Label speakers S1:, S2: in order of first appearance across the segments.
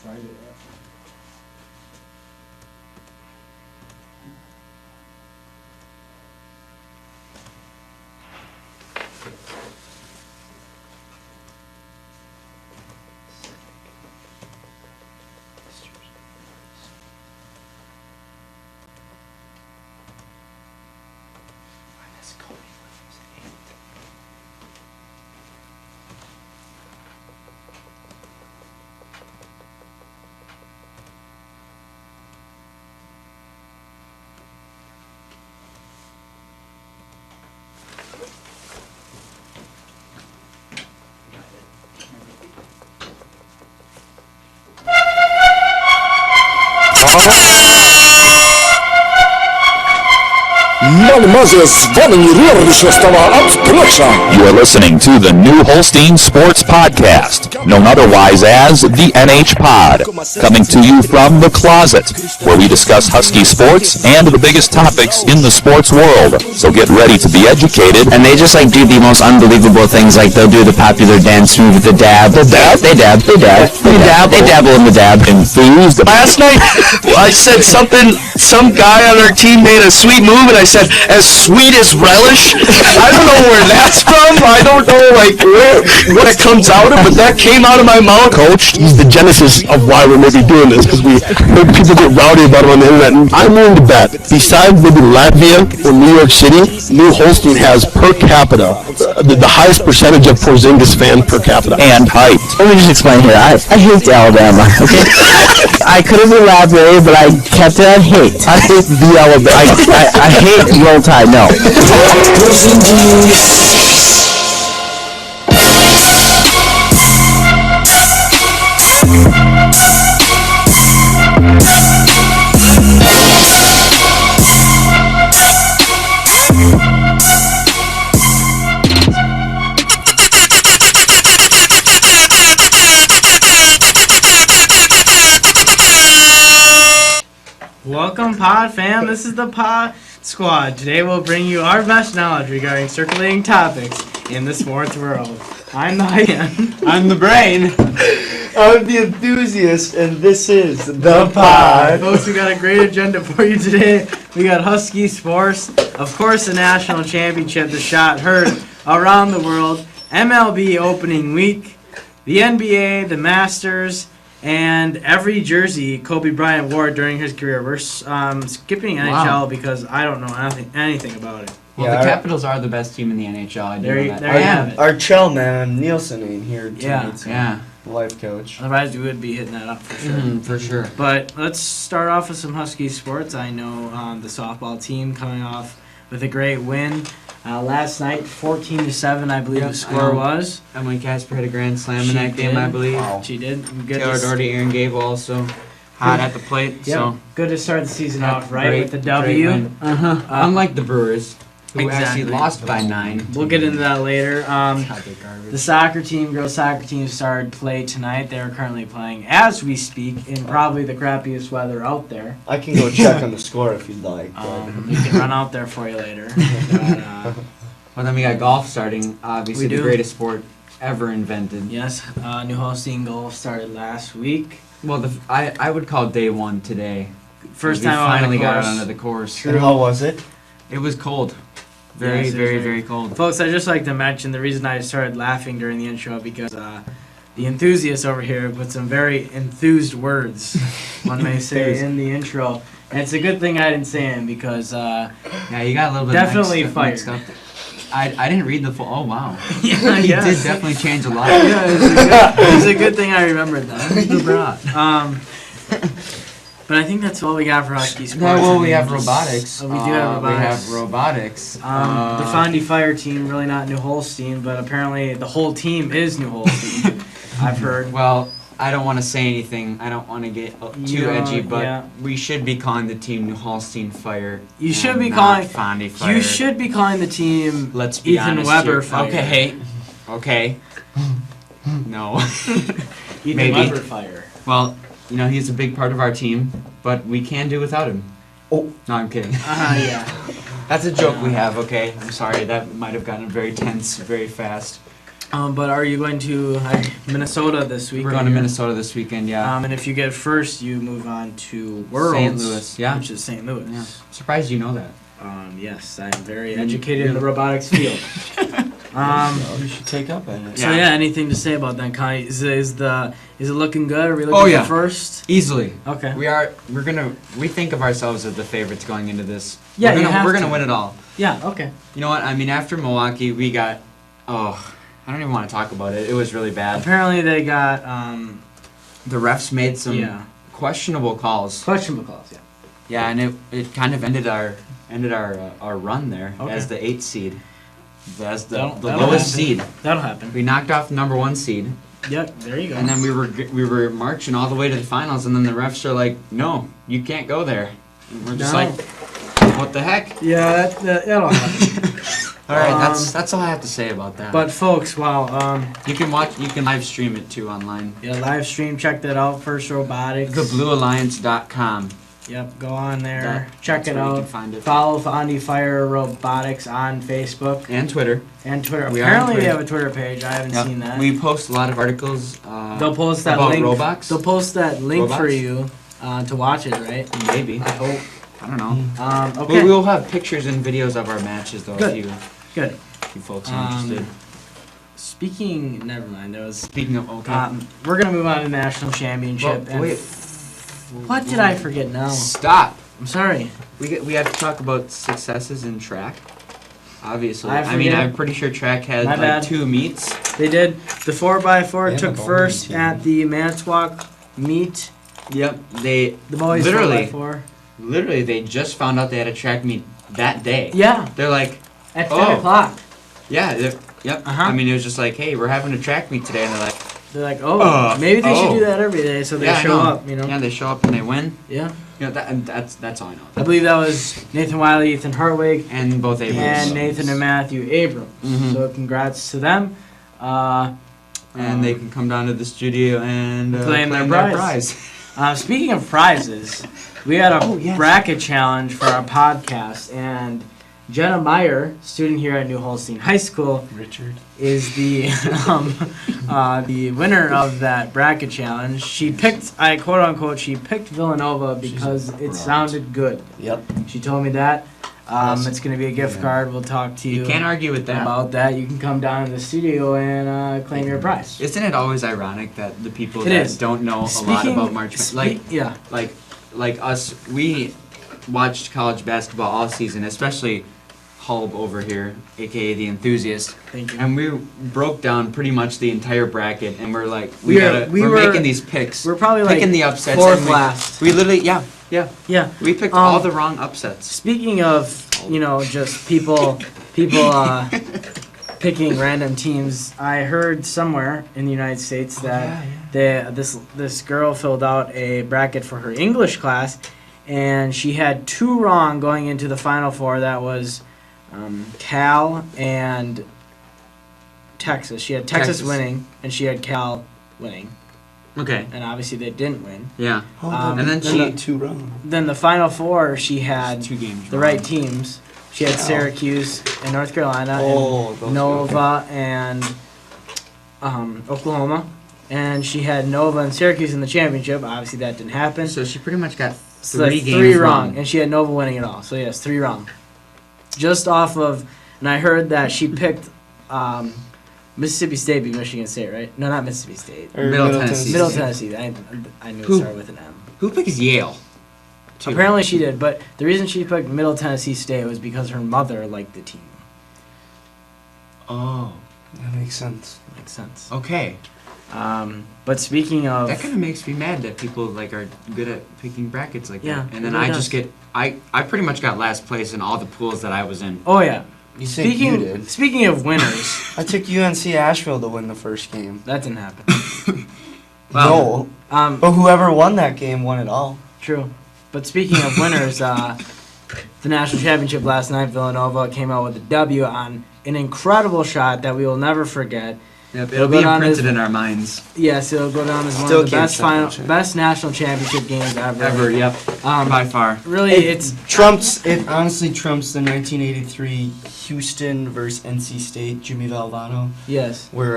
S1: tried it yet.
S2: Mademoiselle, z wami również stała odprosza.
S3: You are listening to the New Holstein Sports Podcast, known otherwise as the NH Pod, coming to you from the closet, where we discuss Husky sports and the biggest topics in the sports world. So get ready to be educated.
S4: And they just do the most unbelievable things, they'll do the popular dance move, the dab. They dabble in the dab.
S3: Enthused.
S5: Last night, I said something, some guy on our team made a sweet move, and I said, as sweet as relish. I don't know where that's from. I don't know, what it comes out of, but that came out of my mouth.
S6: Coach, he's the genesis of why we're maybe doing this, because we heard people get rowdy about him on the internet, and I'm willing to bet, besides maybe Latvia or New York City, New Holstein has per capita the highest percentage of Porzingis fans per capita.
S3: And height.
S4: Let me just explain here. I hate Alabama, okay? I could have elaborated, but I kept it at hate.
S6: I hate the Alabama.
S4: I hate Roll Tide, no.
S7: Welcome, Pod Fam. This is the Pod Squad. Today we'll bring you our best knowledge regarding circulating topics in the sports world. I'm the Ian.
S1: I'm the brain. I'm the enthusiast, and this is the Pod.
S7: Folks, we got a great agenda for you today. We got Husky sports, of course, the national championship, the shot heard around the world, MLB opening week, the NBA, the Masters, and every jersey Kobe Bryant wore during his career. We're skipping NHL because I don't know anything about it.
S8: Well, the Capitals are the best team in the NHL. I do know that.
S7: There you have it.
S1: Our Chell man, Nielsen, ain't here tonight.
S8: Yeah.
S1: Life coach.
S7: Otherwise, we would be hitting that up for sure.
S8: For sure.
S7: But let's start off with some Husky sports. I know the softball team coming off with a great win. Last night, 14-7, I believe the score was.
S8: Emily Casper hit a grand slam in that game, I believe.
S7: Wow. She did. Good
S8: Taylor Doherty, Aaron Gable also hot at the plate.
S7: Yep.
S8: So
S7: Good to start the season off right with the W.
S8: Unlike the Brewers, who
S7: Exactly.
S8: actually lost by 9.
S7: We'll get into that later. The soccer team, girls soccer team, started play tonight. They are currently playing as we speak in probably the crappiest weather out there.
S1: I can go check on the score if you'd like.
S7: We can run out there for you later. But,
S8: Well, then we got golf starting. Obviously,
S7: We
S8: the
S7: do.
S8: greatest sport ever invented.
S7: yes, New Holstein Golf started last week.
S8: Well, I would call day 1 today.
S7: First
S8: We
S7: time on
S8: finally
S7: the
S8: got
S7: course.
S8: out onto the course.
S1: And how was it?
S8: It was cold. Very,
S7: Yes, it was
S8: very,
S7: very-
S8: very cold.
S7: Folks, I'd just like to mention the reason I started laughing during the intro because the enthusiast over here put some very enthused words, one may say, in the intro. And it's a good thing I didn't say him because
S8: Yeah, you got a little bit
S7: Definitely
S8: mixed up. I didn't read the full. Oh wow.
S7: yeah,
S8: He
S7: yes.
S8: did definitely change a lot.
S7: Yeah, it's a good thing I remembered that. But I think that's all we got for Husky sports.
S8: Well, we have robotics.
S7: Oh, we do have robotics.
S8: We have robotics.
S7: The Fondy Fire team, really not New Holstein, but apparently the whole team is New Holstein. I've heard.
S8: Well, I don't want to say anything. I don't want to get too edgy, but
S7: yeah.
S8: we should be calling the team New Holstein Fire.
S7: You should
S8: and
S7: be
S8: not
S7: calling.
S8: Fondy Fire.
S7: You should be calling the team.
S8: Let's be
S7: Ethan
S8: honest
S7: Weber
S8: here.
S7: Fire.
S8: Okay. No.
S7: Ethan
S8: Maybe.
S7: Weber Fire.
S8: Well, he's a big part of our team, but we can do without him.
S1: Oh.
S8: No, I'm kidding.
S7: Yeah.
S8: That's a joke we have, okay? I'm sorry, that might have gotten very tense very fast.
S7: But are you going to Minnesota this weekend?
S8: We're going to Minnesota this weekend, yeah.
S7: And if you get first, you move on to Worlds.
S8: St. Louis, yeah.
S7: Which is St. Louis.
S8: Yeah. Surprised you know that.
S7: Yes, I'm very educated in the robotics field.
S1: You should take up in it.
S7: So yeah, anything to say about that, Connie? Is it looking good? Are we looking for first?
S8: Easily.
S7: Okay.
S8: We think of ourselves as the favorites going into this.
S7: Yeah,
S8: we're gonna win it all.
S7: Yeah, okay.
S8: You know what? I mean, after Milwaukee, we got, I don't even want to talk about it. It was really bad.
S7: Apparently they got
S8: The refs made some questionable calls.
S7: Questionable calls, yeah.
S8: Yeah, and it kind of ended our run there as the 8th seed. As the lowest seed.
S7: That'll happen.
S8: We knocked off the number 1 seed.
S7: Yep, there you go.
S8: And then we were marching all the way to the finals, and then the refs are like, "No, you can't go there." And we're just like, "What the heck?"
S7: Yeah, that'll happen.
S8: All right, that's all I have to say about that.
S7: But folks, wow,
S8: you can live stream it too online.
S7: Yeah, live stream. Check that out. First Robotics.
S8: TheBlueAlliance.com.
S7: Yep, go on there. Check it out.
S8: You can find it.
S7: Follow Fondi Fire Robotics on Facebook
S8: and Twitter.
S7: Apparently they have a Twitter page. I haven't seen that.
S8: We post a lot of articles.
S7: They'll post that
S8: about
S7: link.
S8: Roblox.
S7: They'll post that link
S8: Roblox?
S7: for you to watch it, right?
S8: Maybe.
S7: I hope.
S8: I don't know.
S7: Okay.
S8: We'll have pictures and videos of our matches though.
S7: Good.
S8: If you folks are interested.
S7: Never mind.
S8: Speaking of, okay.
S7: We're gonna move on to the national championship.
S8: Well, wait.
S7: What did I forget now?
S8: Stop.
S7: I'm sorry.
S8: We have to talk about successes in track. Obviously.
S7: I
S8: mean,
S7: forget.
S8: I'm pretty sure track had
S7: My bad.
S8: 2 meets.
S7: They did. The 4x4
S1: They have
S7: took
S1: a bowling
S7: first
S1: team.
S7: at the Manitowoc meet.
S8: Yep. The
S7: boys
S8: literally
S7: 4x4.
S8: Literally, they just found out they had a track meet that day.
S7: Yeah.
S8: They're like,
S7: At 10 o'clock.
S8: yeah, yep.
S7: Uh-huh.
S8: I mean, it was just like, hey, we're having a track meet today, and they're like,
S7: Maybe they should do that every day so they show up, you know?
S8: Yeah, they show up and they win.
S7: Yeah.
S8: You know, that's all I know.
S7: I believe that was Nathan Wiley, Ethan Hartwig,
S8: And both Abrams.
S7: and Nathan and Matthew Abrams.
S8: Mhm.
S7: So congrats to them.
S8: And they can come down to the studio and
S7: claim their prize. Speaking of prizes, we had a bracket challenge for our podcast, and Jenna Meyer, student here at New Holstein High School,
S1: Richard.
S7: is the the winner of that bracket challenge. She picked, I quote unquote, she picked Villanova because it sounded good.
S1: Yep.
S7: She told me that. It's going to be a gift card. We'll talk to you.
S8: You can't argue with that.
S7: About that. You can come down to the studio and claim your prize.
S8: Isn't it always ironic that the people
S7: It
S8: that
S7: is.
S8: don't know a lot about March Madness, like us, we watched college basketball all season, especially Hulb over here, aka the enthusiast.
S7: Thank you.
S8: And we broke down pretty much the entire bracket, and we're like,
S7: We're
S8: we're making these picks.
S7: We're probably like
S8: picking the upsets.
S7: fourth
S8: and
S7: last.
S8: We literally, yeah.
S7: Yeah.
S8: We picked all the wrong upsets.
S7: Speaking of, just people picking random teams, I heard somewhere in the United States that this girl filled out a bracket for her English class, and she had 2 wrong going into the Final Four. That was Cal and Texas. She had Texas winning, and she had Cal winning.
S8: Okay.
S7: And obviously they didn't win.
S8: Yeah.
S7: And
S8: then she
S1: 2 wrong.
S7: Then the Final Four, she had
S8: 2 games.
S7: the right teams. She had Syracuse and North Carolina,
S1: those
S7: and Nova and Oklahoma. And she had Nova and Syracuse in the championship. Obviously that didn't happen.
S8: So she pretty much got
S7: So
S8: 3
S7: that's
S8: games
S7: 3 wrong. And she had Nova winning it all. So yes, 3 wrong. Just off of, and I heard that she picked Mississippi State beat Michigan State, right? No, not Mississippi State.
S1: Or
S8: Middle Tennessee.
S7: Middle Tennessee. I knew it started with an M.
S8: Who picks Yale? Too.
S7: Apparently she did, but the reason she picked Middle Tennessee State was because her mother liked the team.
S8: Oh.
S1: That makes sense.
S7: Makes sense.
S8: Okay.
S7: But speaking of...
S8: That kind of makes me mad that people are good at picking brackets like
S7: Yeah,
S8: that. And then
S7: it really
S8: I
S7: does.
S8: just get... I pretty much got last place in all the pools that I was in.
S7: Oh, yeah.
S1: You think you did?
S7: Speaking of winners...
S1: I took UNC Asheville to win the first game.
S7: That didn't happen.
S8: Well,
S1: No. But whoever won that game won it all.
S7: True. But speaking of winners, the national championship last night, Villanova came out with a W on an incredible shot that we will never forget.
S8: Yep, it'll be imprinted in our minds.
S7: Yes, it'll go down as one
S1: Still
S7: of the
S1: can't
S7: best national championship games ever.
S8: Ever, yep. By far.
S7: Really,
S1: It honestly trumps the 1983 Houston versus NC State, Jimmy Valvano,
S7: yes.
S1: where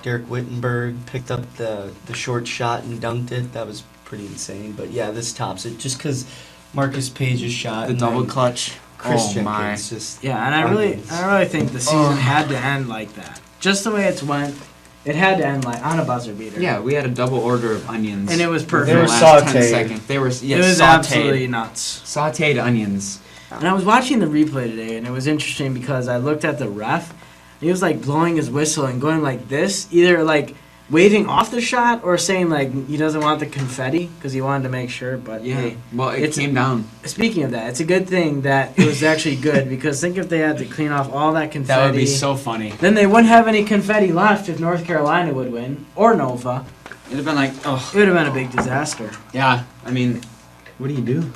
S1: Derek Whittenberg picked up the short shot and dunked it. That was pretty insane. But yeah, this tops it just because Marcus Page's shot.
S8: The
S1: and
S8: double
S1: then
S8: clutch.
S1: Chris
S8: Oh my.
S1: Jenkins just.
S7: Yeah, and I really think the season had to end like that. Just the way it's went, it had to end like on a buzzer beater.
S8: Yeah, we had a double order of onions.
S7: And it was perfect.
S8: in
S1: They
S8: the
S1: were
S8: last 10
S1: sautéed.
S8: seconds. They were, yes,
S7: it was
S8: sautéed.
S7: absolutely nuts.
S8: Sautéed onions.
S7: And I was watching the replay today, and it was interesting because I looked at the ref. And he was like blowing his whistle and going like this, either like waving off the shot or saying like he doesn't want the confetti because he wanted to make sure. But
S8: Yeah.
S7: hey,
S8: Well, it
S7: it's-
S8: came down.
S7: speaking of that, it's a good thing that it was actually good because think if they had to clean off all that confetti.
S8: That would be so funny.
S7: Then they wouldn't have any confetti left if North Carolina would win or Nova.
S8: It'd have been like, oh,
S7: It would have been a big disaster.
S8: yeah. I mean, what do you do?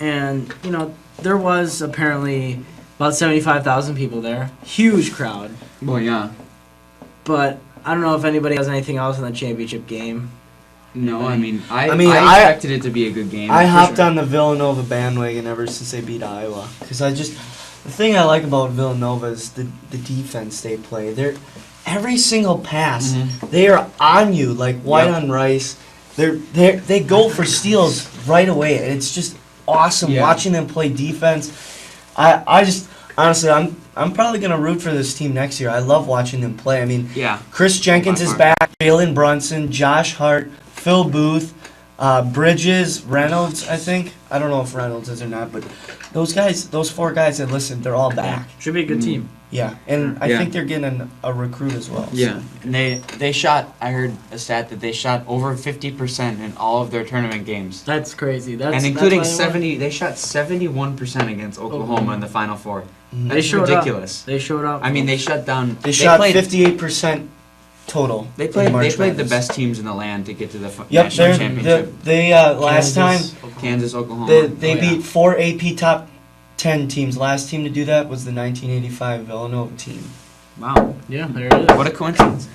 S7: And you know there was apparently about 75,000 people there, huge crowd.
S8: Well, yeah.
S7: But I don't know if anybody has anything else in the championship game.
S8: No, I mean, I
S1: I-
S8: expected it to be a good game.
S1: I
S8: for
S1: hopped
S8: sure.
S1: on the Villanova bandwagon ever since they beat Iowa because the thing I like about Villanova is the defense they play. They're every single pass they are on you like white
S8: Yep.
S1: on rice. They go for steals right away. And it's just awesome
S8: Yeah.
S1: watching them play defense. I just honestly I'm probably gonna root for this team next year. I love watching them play. I mean,
S8: Yeah.
S1: Chris Jenkins
S8: By
S1: is
S8: far.
S1: back. Jalen Brunson, Josh Hart, Phil Booth, Bridges, Reynolds. I think I don't know if Reynolds is or not, but those guys, those four guys that listened, they're all back.
S7: Should be a good team.
S1: Yeah, and I
S8: Yeah.
S1: think they're getting a recruit as well. so.
S8: Yeah, and they shot. I heard a stat that they shot over 50% in all of their tournament games,
S7: That's crazy.
S8: and including 70. They shot 71% against Oklahoma in the Final Four.
S1: Mhm.
S8: That's
S7: showed
S8: ridiculous.
S7: Up. They showed up.
S8: I mean, they shut down.
S1: They shot
S8: played,
S1: 58% total.
S8: They
S1: in
S8: played.
S1: March
S8: They played the
S1: Madness.
S8: best teams in the land to get to the
S1: Yep,
S8: national championship.
S1: they last time
S8: Kansas, Oklahoma.
S1: they beat 4 AP top 10 teams. Last team to do that was the 1985 Villanova team.
S8: Wow,
S7: Yeah, there it is.
S8: what a coincidence.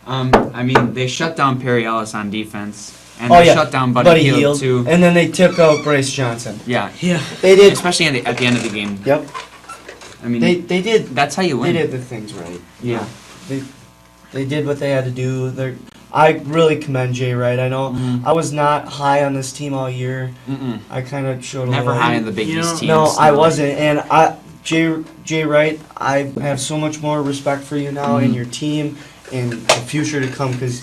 S8: I mean, they shut down Perry Ellis on defense, and they shut down Buddy Hield too.
S1: and then they took out Bryce Johnson.
S8: Yeah,
S7: Yeah.
S1: They did.
S8: especially at the end of the game.
S1: Yep.
S8: I mean,
S1: They did.
S8: that's how you
S1: They
S8: win.
S1: did the things right.
S8: Yeah.
S1: They did what they had to do. I really commend Jay Wright. I know
S8: Mhm.
S1: I was not high on this team all year.
S8: Mm-mm.
S1: I kind of showed a
S8: Never
S1: little.
S8: high in the Big
S7: You
S8: East
S7: know-
S8: teams.
S1: No, I wasn't. And Jay Wright, I have so much more respect for you now and your team and the future to come because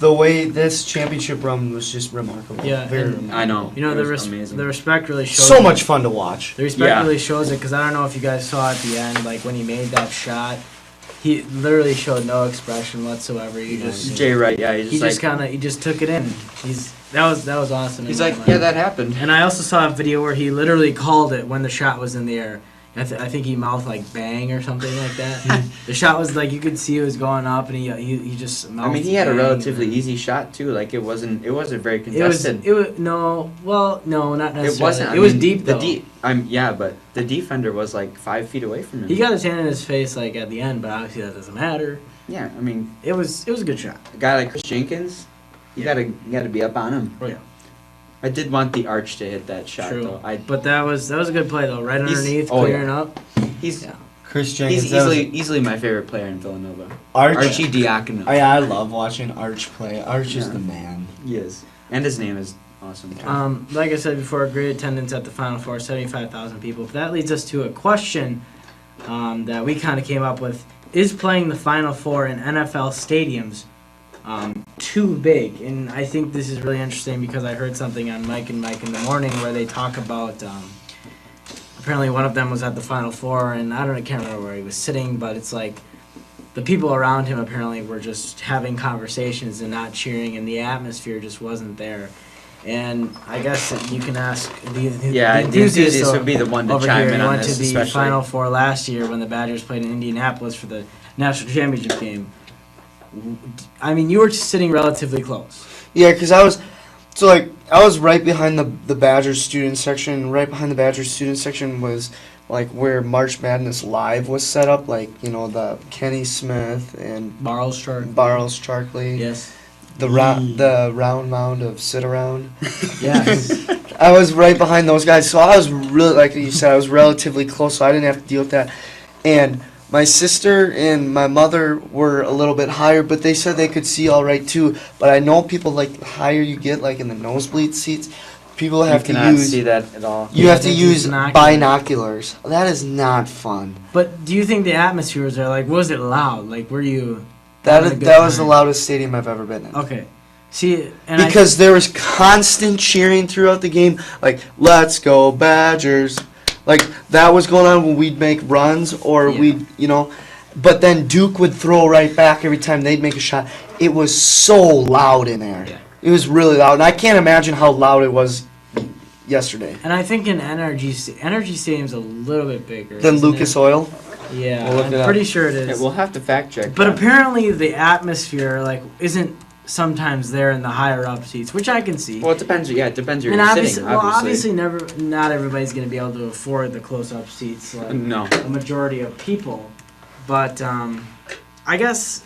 S1: the way this championship run was just remarkable.
S7: Yeah,
S1: Very
S7: and-
S1: remarkable.
S8: I know.
S7: You know
S8: It was amazing.
S7: the respect really shows.
S1: So much fun to watch.
S7: The respect
S8: Yeah.
S7: really shows it because I don't know if you guys saw at the end, like when he made that shot, he literally showed no expression whatsoever. He just
S8: Jay Wright, yeah, he's
S7: he
S8: just
S7: just kind of he just took it in. That was awesome.
S8: he's
S7: in my
S8: like,
S7: mind.
S8: yeah, that happened.
S7: And I also saw a video where he literally called it when the shot was in the air. I think he mouthed like bang or something like that. The shot was like you could see it was going up, and he just mouthed.
S8: I mean, he had a
S7: bang,
S8: relatively
S7: and
S8: easy shot too. Like it wasn't very
S7: It was
S8: contested.
S7: no, well, no, not necessarily.
S8: It wasn't. I
S7: It was
S8: mean,
S7: deep though.
S8: Yeah, but the defender was like 5 feet away from him.
S7: He got his hand in his face like at the end, but obviously that doesn't matter.
S8: Yeah, I mean,
S7: It was a good shot.
S8: a guy like Chris Jenkins, you gotta be up on him.
S7: Oh yeah.
S8: I did want the arch to hit that shot
S7: True.
S8: though.
S7: But that was a good play though, right
S8: He's-
S7: underneath,
S8: oh,
S7: clearing
S8: yeah.
S7: up.
S8: He's
S7: Yeah.
S1: Chris Jenkins.
S8: he's
S1: that was-
S8: easily my favorite player in Villanova.
S1: Arch.
S8: Archie Diacono.
S1: I love watching Arch play. Arch is
S8: Yeah.
S1: the man.
S8: He is, and his name is awesome.
S7: Like I said before, great attendance at the Final Four, 75,000 people. That leads us to a question that we kind of came up with: is playing the Final Four in NFL stadiums too big? And I think this is really interesting because I heard something on Mike and Mike in the morning where they talk about. Apparently, one of them was at the Final Four, and I can't remember where he was sitting, but it's like the people around him apparently were just having conversations and not cheering, and the atmosphere just wasn't there. And I guess that you can ask the
S8: enthusiast would be the one to
S7: over
S8: chime
S7: here.
S8: in
S7: He
S8: on
S7: went
S8: this,
S7: to the
S8: especially.
S7: Final Four last year when the Badgers played in Indianapolis for the national championship game. I mean, you were sitting relatively close.
S1: Yeah, because I was right behind the Badgers student section. Right behind the Badgers student section was like where March Madness Live was set up, like, you know, the Kenny Smith and
S7: Barles Shark.
S1: Charkley.
S7: Yes.
S1: The round mound of sit around.
S7: Yes.
S1: I was right behind those guys, so I was really, like you said, I was relatively close, so I didn't have to deal with that. And my sister and my mother were a little bit higher, but they said they could see all right too. But I know people, like, the higher you get, like in the nosebleed seats, people have to use.
S8: see that at all.
S1: You have to
S7: they
S1: use
S7: use
S1: binoculars. That is not fun.
S7: But do you think the atmospheres are like? Was it loud? Like, were you? having a good
S1: That was the
S7: time?
S1: loudest stadium I've ever been in.
S7: Okay. See, and
S1: Because there was constant cheering throughout the game, like "Let's go Badgers," like that was going on when we'd make runs or
S7: Yeah.
S1: we'd, you know. But then Duke would throw right back every time they'd make a shot. It was so loud in there.
S7: Yeah.
S1: It was really loud, and I can't imagine how loud it was yesterday.
S7: And I think an Energy Stadium's a little bit bigger
S1: Then
S7: isn't
S1: Lucas
S7: it?
S1: Oil.
S7: Yeah,
S1: We'll look it
S7: I'm
S1: up.
S7: pretty sure it is.
S8: we'll have to fact check.
S7: But
S8: that.
S7: apparently the atmosphere like isn't sometimes there in the higher up seats, which I can see.
S8: Well, it depends. Yeah, it depends where
S7: And
S8: you're
S7: obviously,
S8: sitting.
S7: well,
S8: Obviously.
S7: not everybody's going to be able to afford the close-up seats like
S8: No.
S7: a majority of people. But I guess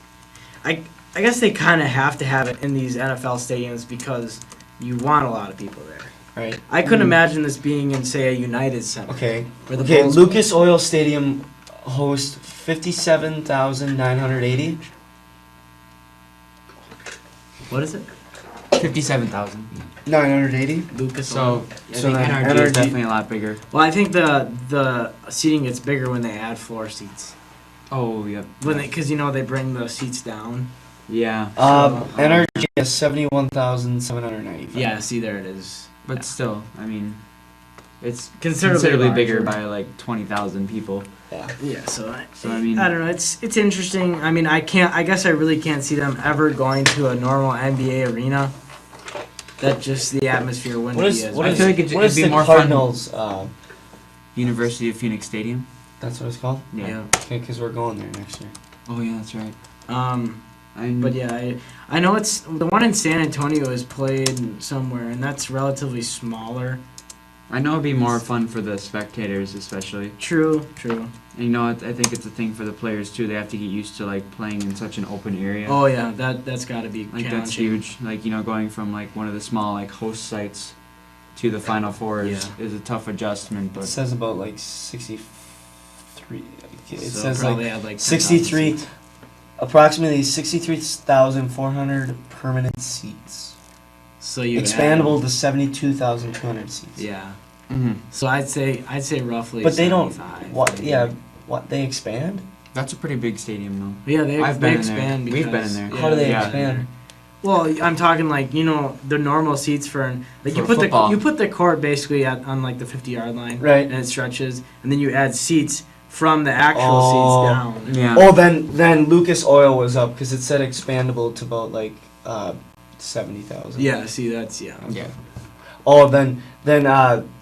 S7: they kind of have to have it in these NFL stadiums because you want a lot of people there.
S1: Right.
S7: I couldn't imagine this being in, say, a United Center.
S1: Okay.
S7: Where the
S1: Okay.
S7: Bulls
S1: Lucas Oil Stadium hosts 57,980.
S7: What is it?
S8: 57,000.
S1: 980.
S7: Lucas.
S8: So,
S7: Oil.
S8: I
S1: So
S8: think
S1: then
S8: NRG is
S1: NRG
S8: definitely a lot bigger.
S7: Well, I think the seating gets bigger when they add floor seats.
S8: Oh, yep.
S7: Because they bring the seats down.
S8: Yeah.
S1: Energy is 71,795.
S7: Yeah. See, there it is.
S8: But still, I mean, it's
S7: Considerably
S8: considerably bigger
S7: larger.
S8: by like 20,000 people.
S7: Yeah, so I
S8: mean-
S7: I don't know. It's interesting. I mean, I guess I really can't see them ever going to a normal NBA arena. That just the atmosphere wouldn't be as.
S8: I feel like it'd be
S1: the
S8: more fun.
S1: Cardinals?
S8: University of Phoenix Stadium.
S1: That's what it's called.
S7: Yeah.
S1: Okay, because we're going there next year.
S8: Oh yeah, that's right.
S7: But yeah, I know it's the one in San Antonio is played somewhere, and that's relatively smaller.
S8: I know it'd be more fun for the spectators, especially.
S7: True.
S8: And you know, I think it's a thing for the players too. They have to get used to like playing in such an open area.
S7: Oh yeah, that's got to be
S8: Like
S7: challenging.
S8: that's huge. Like going from like one of the small like host sites to the Final Four is a tough adjustment.
S1: It
S8: But
S1: says about like 63. It
S7: So
S1: says
S7: probably
S1: like
S7: have, 10,000
S1: 63,
S7: seats.
S1: approximately 63,400 permanent seats.
S7: So you
S1: Expandable to 72,200 seats.
S7: Yeah.
S8: Mhm.
S7: So I'd say roughly.
S1: But they don't.
S7: 75.
S1: What? Yeah. What? They expand?
S8: that's a pretty big stadium though.
S7: Yeah, they
S8: I've been in
S7: expand.
S8: there. We've been
S7: because-
S8: in there.
S1: How do they
S8: Yeah.
S1: expand?
S7: Well, I'm talking like the normal seats for like you
S8: For
S7: put
S8: football.
S7: you put the court basically on like the 50-yard line,
S1: Right.
S7: And it stretches, and then you add seats from the actual
S1: Oh.
S7: seats down.
S8: Yeah.
S1: Oh, then Lucas Oil was up because it said expandable to about like 70,000.
S7: Yeah, see that's
S8: Yeah.
S1: Oh, then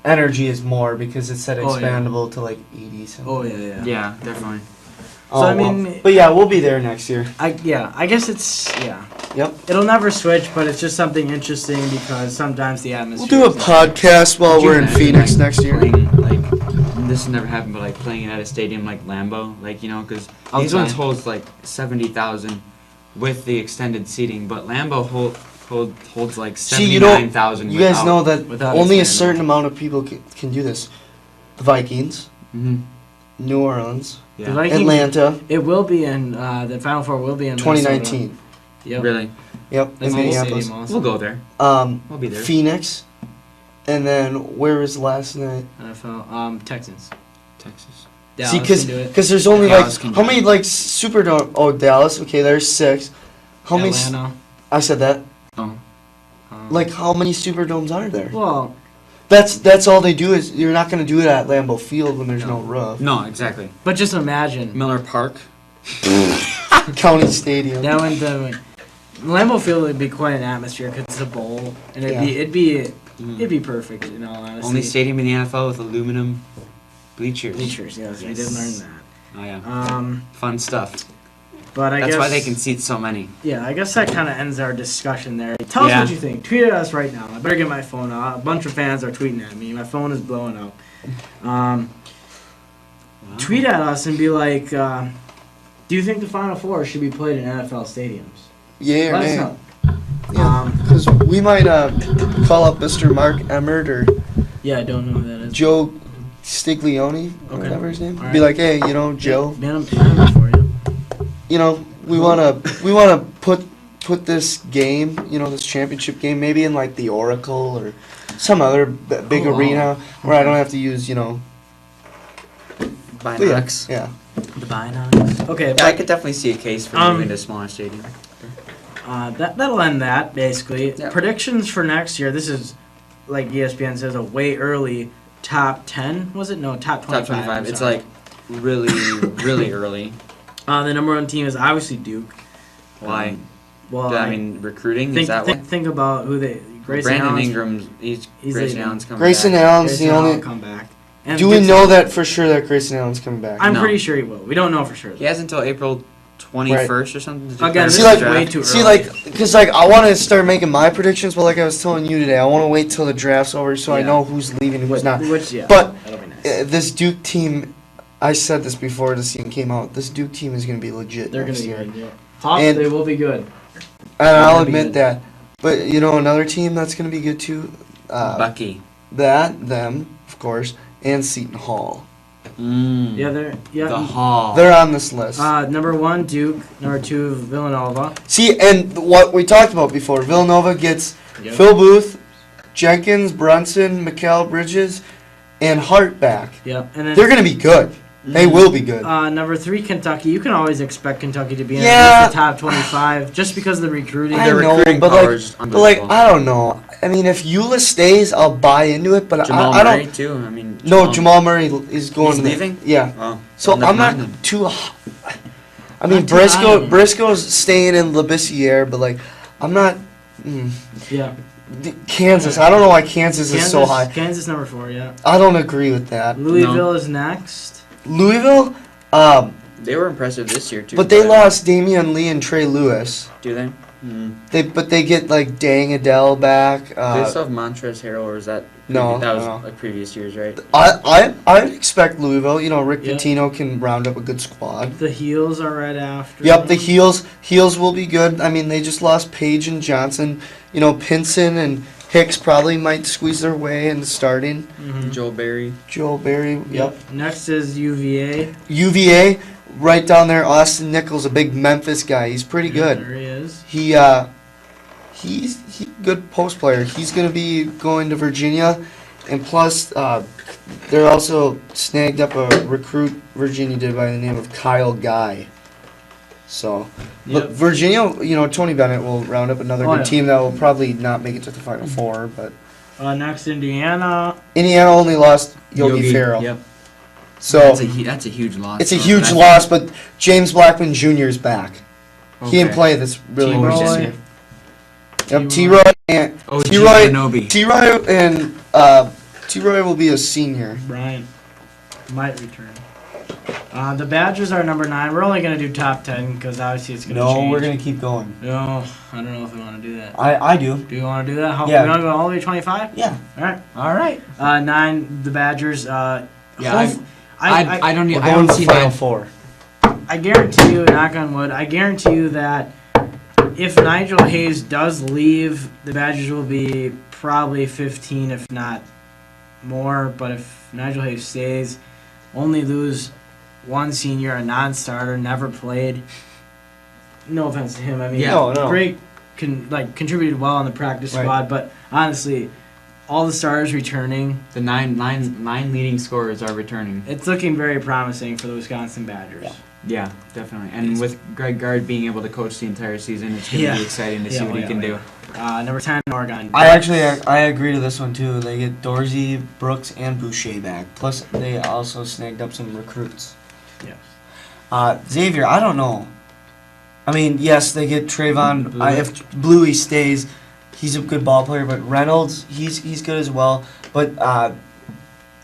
S1: Energy is more because it said
S7: Oh, yeah.
S1: expandable to like 80 something.
S7: Oh yeah.
S8: Yeah, definitely.
S1: Oh,
S7: So, I
S1: well.
S7: mean-
S1: but yeah, we'll be there next year.
S7: I guess it's
S1: Yep.
S7: It'll never switch, but it's just something interesting because sometimes the
S1: We'll
S7: atmosphere.
S1: do a
S7: isn't-
S1: podcast while
S8: Could you
S1: we're in
S8: imagine,
S1: Phoenix
S8: like,
S1: next year.
S8: Playing, like, this has never happened, but like playing at a stadium like Lambeau, like because these ones holds like 70,000 with the extended seating, but Lambeau holds like
S1: See, you don't.
S8: 79,000.
S1: You guys know that
S7: without
S1: only a
S7: expandable.
S1: certain amount of people can do this. The Vikings,
S8: Mm-hmm.
S1: New Orleans,
S7: The
S8: Yeah.
S7: Vikings,
S1: Atlanta,
S7: It will be in the Final Four. Will be in
S1: 2019.
S7: Yep.
S8: Really?
S1: Yep,
S7: That's
S1: in
S7: a
S1: Minneapolis.
S7: stadium also.
S8: We'll go there.
S1: Um,
S8: We'll be there.
S1: Phoenix, and then where was last night?
S7: NFL. Texans.
S8: Texas.
S7: Dallas
S1: See,
S7: can do it.
S1: because there's only
S8: Dallas can
S1: like
S8: do
S1: how many like Superdome? Oh, Dallas. Okay, there's 6. How many?
S7: Atlanta.
S1: I said that.
S8: Oh.
S1: Like how many Superdomes are there?
S7: Well,
S1: That's all they do is you're not gonna do it at Lambeau Field when there's no roof.
S8: No, exactly.
S7: but just imagine
S8: Miller Park.
S1: County Stadium.
S7: that went the Lambeau Field would be quite an atmosphere because it's a bowl, and it'd be perfect in all honesty.
S8: Only stadium in the NFL with aluminum bleachers.
S7: Bleachers, yes, we did learn that.
S8: Oh yeah. Fun stuff.
S7: But I
S8: That's
S7: guess
S8: why they can seat so many.
S7: Yeah, I guess that kind of ends our discussion there. Tell us
S8: Yeah.
S7: what you think. Tweet at us right now. I better get my phone out. A bunch of fans are tweeting at me. My phone is blowing up. tweet at us and be like, do you think the Final Four should be played in NFL stadiums?
S1: Yeah,
S7: Let us
S1: man.
S7: know.
S1: Yeah, because we might call up Mr. Mark Emmert or
S7: Yeah, I don't know who that is.
S1: Joe Stiglione, or
S7: Okay.
S1: whatever his name.
S7: All
S1: Be
S7: right.
S1: like, hey, Joe,
S7: Man, I'm planning for you.
S1: we wanna put this game, this championship game, maybe in like the Oracle or some other big
S8: Oh, wow.
S1: arena where I don't have to use,
S8: Binox.
S1: yeah.
S7: The Binox. Okay,
S8: Yeah, I could definitely see a case for
S7: Um,
S8: moving to smaller stadium.
S7: that'll end that, basically.
S8: Yeah.
S7: Predictions for next year. This is, like ESPN says, a way early top 10, was it? No, top 25.
S8: Top 25.
S7: I'm
S8: It's
S7: sorry.
S8: like really, really early.
S7: The number one team is obviously Duke.
S8: Why?
S7: Well,
S8: I mean, recruiting?
S7: think,
S8: Is that
S7: think,
S8: why?
S7: think about who they... Grayson
S8: Brandon
S7: Allen's-
S8: Ingram's.
S7: he's
S8: Grayson
S7: leaving.
S8: Allen's coming
S1: Grayson
S8: back.
S1: Allen's
S7: Grayson
S1: the
S7: Allen
S1: only.
S7: will come back. And
S1: Do we
S7: Gibson-
S1: know that for sure that Grayson Allen's coming back?
S7: I'm
S8: No.
S7: pretty sure he will. We don't know for sure.
S8: He has until April 21st or something. To
S7: Again,
S8: declare
S7: this
S1: See,
S8: his
S7: is
S1: like-
S7: way
S8: draft.
S7: too
S1: See,
S7: early.
S1: because I want to start making my predictions, but like I was telling you today, I want to wait till the draft's over so I
S7: Yeah.
S1: know who's leaving and who's not.
S7: Which, yeah.
S1: But
S7: that'll be nice.
S1: this Duke team, I said this before the season came out. This Duke team is going to be legit
S7: They're going
S1: next
S7: to be
S1: year,
S7: good. Yeah. Hawks,
S1: And-
S7: they will be good.
S1: and I'll
S7: gonna be
S1: admit
S7: good.
S1: that. But another team that's going to be good too.
S8: Bucky.
S1: Them, of course, and Seton Hall.
S7: Yeah, they're... Yeah.
S8: The Hall.
S1: They're on this list.
S7: Number 1, Duke. Number 2, Villanova.
S1: See, and what we talked about before, Villanova gets
S7: Yep.
S1: Phil Booth, Jenkins, Brunson, Mikal Bridges, and Hart back.
S7: Yep. And then
S1: They're going to be good. They will be good.
S7: number 3, Kentucky. You can always expect Kentucky to be in
S1: Yeah.
S7: at least the top 25 just because of the recruiting.
S1: I
S8: Their
S1: know,
S8: recruiting
S1: but
S8: power
S1: like,
S8: is
S1: but like,
S8: unbelievable.
S1: I don't know. I mean, if Eula stays, I'll buy into it. But
S8: Jamal
S1: I
S8: Murray
S1: don't.
S8: too. I mean.
S1: No, Jamal Murray is going.
S8: He's
S1: to the-
S8: leaving?
S1: Yeah.
S8: Oh.
S1: So
S8: Well, never
S1: I'm not
S8: mind then.
S1: too. I mean,
S7: Not too high on him.
S1: Briscoe's staying in Labissiere, but like, I'm not.
S7: Yeah.
S1: Kansas. I don't know why Kansas is so high.
S7: Kansas number 4, yeah.
S1: I don't agree with that.
S7: Louisville is next.
S1: Louisville,
S8: They were impressive this year too.
S1: but they lost Damian Lee and Trey Lewis.
S8: Do they?
S1: They get like Dang Adele back.
S8: Do they still have Montrezl Harrell, or is that?
S1: No,
S8: That was
S1: no.
S8: like previous years, right?
S1: I expect Louisville. Rick
S7: Yeah.
S1: Pitino can round up a good squad.
S7: The Heels are right after.
S1: Yep, the Heels will be good. I mean, they just lost Page and Johnson. Pinson and Hicks probably might squeeze their way into starting.
S7: Mhm.
S8: Joel Berry.
S1: Joel Berry. Yep.
S7: Next is UVA.
S1: UVA, right down there. Austin Nichols, a big Memphis guy. He's pretty good.
S7: There he is.
S1: He's a good post player. He's going to be going to Virginia, and plus they're also snagged up a recruit Virginia did by the name of Kyle Guy. So, but
S7: Yep.
S1: Virginia, Tony Bennett will round up another
S7: Oh,
S1: good
S7: yeah.
S1: team that will probably not make it to the Final Four. But
S7: Next, Indiana.
S1: Indiana only lost Yogi Ferrell,
S8: Yep.
S1: so
S8: That's a huge loss.
S1: it's a
S8: though.
S1: huge
S8: That's-
S1: loss. But James Blackman Jr. is back. He didn't
S8: Okay.
S1: play this really
S7: T-Roy.
S1: much this
S7: Roy.
S1: year. Yep, T-Roy and
S8: Oh,
S1: T-Roy,
S8: Anobi.
S1: T-Roy and T-Roy will be a senior.
S7: Bryant might return. The Badgers are number 9. We're only going to do top 10 because obviously it's going to change.
S1: No, we're gonna keep going.
S7: No, I don't know if we want to do that.
S1: I do.
S7: Do you want to do that? How,
S1: Yeah.
S7: We want to go all the way to 25?
S1: Yeah.
S7: All right.
S8: All right.
S7: 9, the Badgers.
S8: Yeah,
S7: I
S8: I don't.
S1: We're
S8: I
S1: going
S8: don't
S1: to
S8: see
S1: the Final
S8: that.
S1: Four.
S7: I guarantee you, knock on wood, I guarantee you that if Nigel Hayes does leave, the Badgers will be probably 15, if not more. But if Nigel Hayes stays, only lose one senior, a non-starter, never played. No offense to him. I mean,
S8: Yeah.
S1: No.
S7: great, contributed well on the practice
S1: Right.
S7: squad. But honestly, all the starters returning,
S8: The nine leading scorers are returning.
S7: it's looking very promising for the Wisconsin Badgers.
S8: Yeah, definitely. And with Greg Gard being able to coach the entire season, it's going to
S7: Yeah.
S8: be exciting to see
S7: Yeah,
S8: what he
S7: yeah,
S8: can
S7: yeah.
S8: do.
S7: Number 10, Oregon.
S1: I agree to this one too. They get Dorsey, Brooks, and Boucher back. Plus, they also snagged up some recruits.
S7: Yes.
S1: Xavier, I don't know. I mean, yes, they get Trayvon.
S7: Bluey.
S1: If Bluey stays, he's a good ball player. But Reynolds, he's good as well. But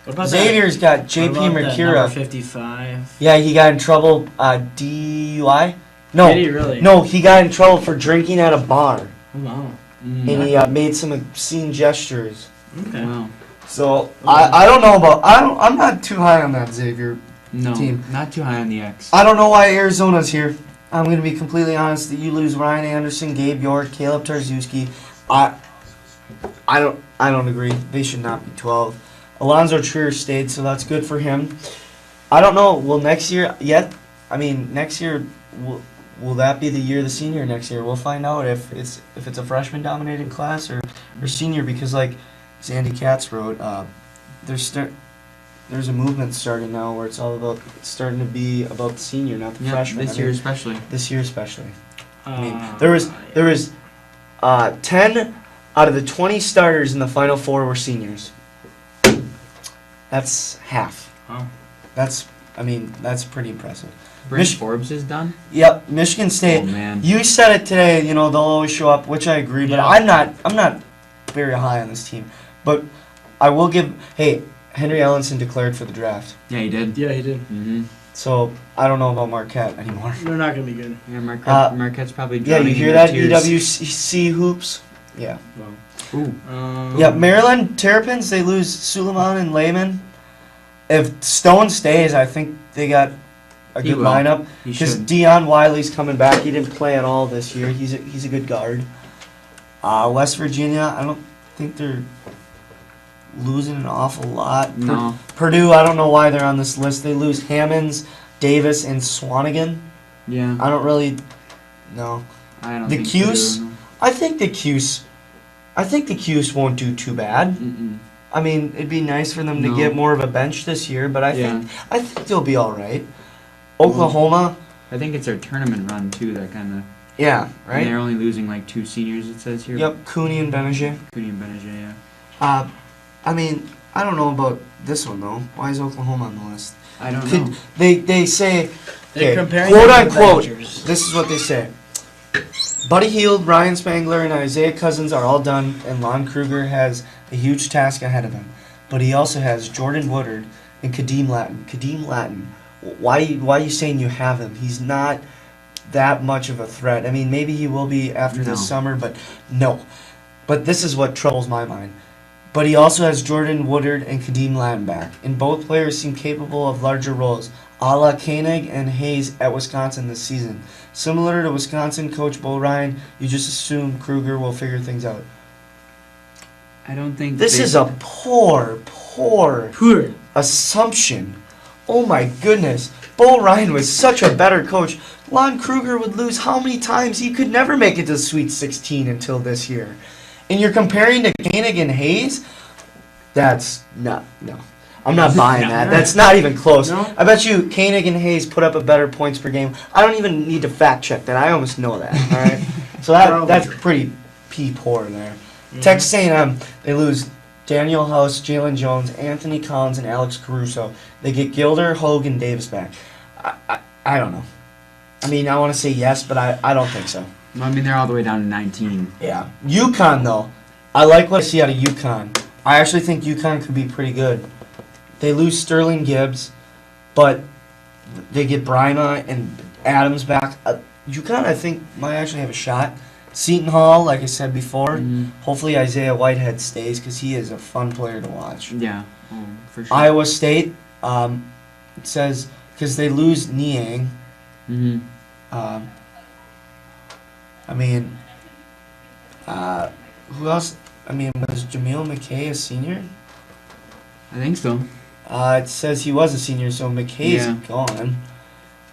S7: What about
S1: Xavier's got
S7: that?
S1: JP
S7: What about that number
S1: Mercura.
S7: 55.
S1: Yeah, he got in trouble. DUI. No,
S7: Did he really?
S1: no, he got in trouble for drinking at a bar,
S7: Oh, wow.
S1: and he made some obscene gestures.
S7: Okay.
S8: Wow.
S1: So I don't know about I'm not too high on that Xavier
S8: No,
S1: team.
S8: not too high on the X.
S1: I don't know why Arizona's here. I'm going to be completely honest that you lose Ryan Anderson, Gabe York, Caleb Tarzuski. I don't agree. They should not be 12. Alonzo Trier stayed, so that's good for him. I don't know. Will next year yet? I mean, next year will that be the year of the senior next year? We'll find out if it's a freshman dominated class or senior, because like Zandy Katz wrote, there's a movement starting now where it's starting to be about the senior, not the freshman.
S8: This year especially.
S1: This year especially. I mean, there was 10 out of the 20 starters in the Final Four were seniors. That's half.
S7: Oh.
S1: That's pretty impressive.
S8: Brent Forbes is done?
S1: Yep, Michigan State.
S8: Oh, man.
S1: You said it today, they'll always show up, which I agree, but
S7: Yeah.
S1: I'm not very high on this team. But I will give Henry Ellenson declared for the draft.
S8: Yeah, he did.
S7: Yeah, he did.
S8: Mm-hmm.
S1: So I don't know about Marquette anymore.
S7: They're not going to be good.
S8: Yeah, Marquette's probably
S1: Yeah,
S8: drowning
S1: you hear
S8: in
S1: that?
S8: their tears.
S1: EWC hoops? Yeah.
S8: Ooh.
S1: Yeah, Maryland Terrapins, they lose Suleiman and Lehman. If Stone stays, I think they got a
S8: He
S1: good
S8: will.
S1: lineup.
S8: He
S1: Because
S8: should.
S1: Deion Wiley's coming back. He didn't play at all this year. He's a good guard. West Virginia, I don't think they're losing an awful lot.
S8: No.
S1: Purdue, I don't know why they're on this list. They lose Hammonds, Davis, and Swanigan.
S8: Yeah.
S1: I don't really know.
S8: I don't
S1: The
S8: think
S1: Cuse?
S8: Purdue, no.
S1: I think the Cuse won't do too bad.
S8: Mm-mm.
S1: I mean, it'd be nice for them to
S8: No.
S1: get more of a bench this year, but I
S8: Yeah.
S1: think they'll be all right. Oklahoma,
S8: I think it's their tournament run, too, that kind of...
S1: yeah,
S8: And they're
S1: right?
S8: only losing, like, 2 seniors, it says here.
S1: Yep, Cooney and Benajay.
S8: Cooney and Benajay, yeah.
S1: I mean, I don't know about this one though. Why is Oklahoma on the list?
S8: I don't know.
S1: They say,
S7: They're
S1: okay,
S7: comparing
S1: quote
S7: them to
S1: unquote,
S7: Badgers.
S1: this is what they say. Buddy Hield, Ryan Spangler, and Isaiah Cousins are all done, and Lon Kruger has a huge task ahead of him. But he also has Jordan Woodard and Kadeem Latin. Kadeem Latin, why are you saying you have him? He's not that much of a threat. I mean, maybe he will be after
S8: No.
S1: this summer, but no. But this is what troubles my mind. But he also has Jordan Woodard and Kadeem Latin back, and both players seem capable of larger roles, a la Koenig and Hayes at Wisconsin this season. Similar to Wisconsin coach Bo Ryan, you just assume Kruger will figure things out.
S8: I don't think...
S1: This is a poor
S7: Poor.
S1: assumption. Oh my goodness. Bo Ryan was such a better coach. Lon Kruger would lose how many times? He could never make it to Sweet 16 until this year. And you're comparing to Koenig and Hayes? That's no. I'm not buying that. That's not even close.
S7: No?
S1: I bet you Koenig and Hayes put up a better points per game. I don't even need to fact check that. I almost know that. All right. So that's pretty poor there. Texas A&M, they lose Daniel House, Jalen Jones, Anthony Collins, and Alex Caruso. They get Gilder, Hogue, and Davis back. I don't know. I mean, I want to say yes, but I don't think so.
S8: I mean, they're all the way down to 19.
S1: Yeah. UConn, though. I like what I see out of UConn. I actually think UConn could be pretty good. They lose Sterling Gibbs, but they get Bryma and Adams back. UConn, I think, might actually have a shot. Seton Hall, like I said before, hopefully Isaiah Whitehead stays because he is a fun player to watch.
S8: Yeah, for sure.
S1: Iowa State, it says, because they lose Niang.
S8: Mm-hmm.
S1: I mean, who else? I mean, was Jameel McKay a senior?
S8: I think so.
S1: It says he was a senior, so McKay's
S8: Yeah.
S1: gone.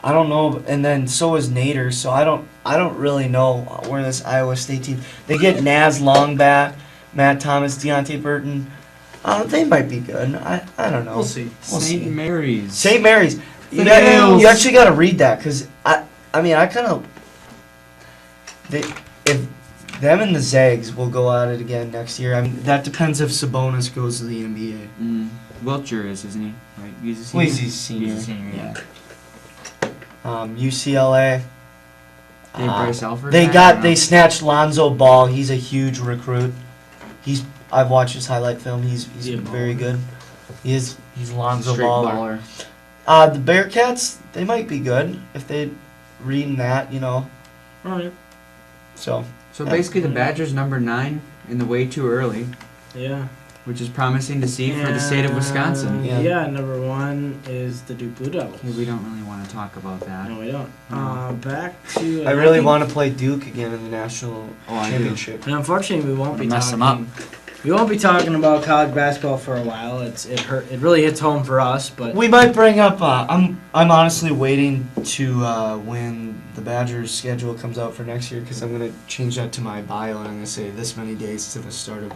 S1: I don't know, and then so is Nader. So I don't really know where this Iowa State team. They get Naz Long back, Matt Thomas, Deontay Burton. They might be good. I don't know.
S7: We'll see.
S1: We'll
S8: St.
S1: see.
S8: Mary's.
S1: St. Mary's. You
S8: Nails.
S1: actually got to read that because I mean I kind of if them and the Zags will go at it again next year. I mean that depends if Sabonis goes to the NBA.
S8: Wiltshire isn't he? Right? He's a senior.
S1: Well, he's a senior.
S8: He's a senior, yeah.
S1: UCLA.
S8: They have Bryce Alford
S1: They
S8: back?
S1: they snatched Lonzo Ball. He's a huge recruit. I've watched his highlight film. He's
S7: Yeah,
S1: very
S7: baller.
S1: good. He's Lonzo
S8: Straight
S1: Baller.
S8: baller.
S1: The Bearcats, they might be good if they read that,
S7: Alright.
S1: So
S8: So
S1: Yeah.
S8: basically, the Badgers number 9 in the way too early,
S7: Yeah.
S8: which is promising to see for the state of Wisconsin.
S1: Yeah.
S7: Yeah, number 1. one is the Duke Blue Devils.
S8: Okay, we don't really want to talk about that.
S7: No, we don't.
S8: No.
S7: Back to.
S1: I really
S7: think-
S1: want to play Duke again in the national
S8: I do.
S1: championship.
S7: And unfortunately, we won't be
S8: Mess
S7: talking.
S8: them up.
S7: We won't be talking about college basketball for a while. It really hits home for us, but
S1: We might bring up. I'm honestly waiting to when the Badgers' schedule comes out for next year because I'm gonna change that to my bio and I'm gonna say this many days to the start of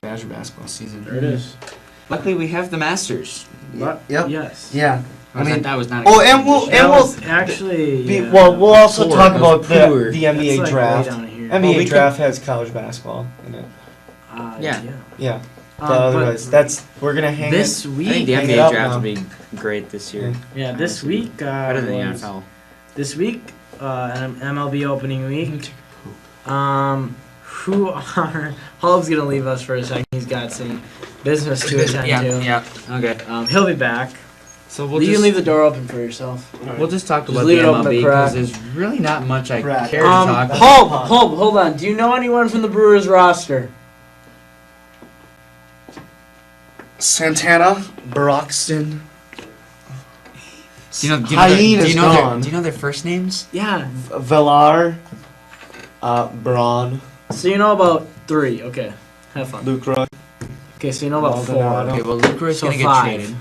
S1: Badger basketball season.
S7: there it is.
S8: Luckily, we have the Masters.
S1: Yep.
S7: Yes.
S1: Yeah. I mean,
S8: that was not.
S1: oh, and we'll
S7: That
S1: and we'll.
S7: was actually.
S1: Be,
S7: yeah,
S1: well, we'll also
S8: poor.
S1: talk
S8: That
S1: about
S8: was poor.
S1: the
S7: that's
S1: NBA
S7: like
S1: draft.
S7: way down here.
S1: NBA
S8: Well, we
S1: draft has college basketball in it.
S8: Yeah.
S1: Yeah. But
S7: But
S1: otherwise, we're gonna hang
S7: this
S1: it.
S8: I think
S7: week.
S8: the
S1: Hang it
S8: NBA
S1: up
S8: draft
S1: now.
S8: will be great this year.
S7: Yeah, this week.
S8: Better than the
S7: was-
S8: NFL.
S7: This week, MLB opening week. Who are Hull's gonna leave us for a second? He's got some business to attend to.
S8: Yeah. Okay.
S7: He'll be back.
S8: So we'll
S7: You
S8: just
S7: can leave the door open for yourself.
S8: we'll just talk
S7: Just
S8: about
S7: leave
S8: the
S7: it open to
S8: MLB
S7: crack.
S8: because there's really not much I
S1: Crack.
S8: care to talk about.
S7: Hold on. Do you know anyone from the Brewers roster?
S1: Santana, Broxton,
S8: Do you know
S1: Hyena's gone.
S8: do you know their first names?
S7: Yeah.
S1: Villar, Braun,
S7: So you know about 3. Okay. Have fun.
S1: Lucra,
S7: Okay, so you know about 4.
S1: Maldonado.
S8: Okay, well, Lucroy's
S7: So
S8: gonna get
S7: 5.
S8: traded.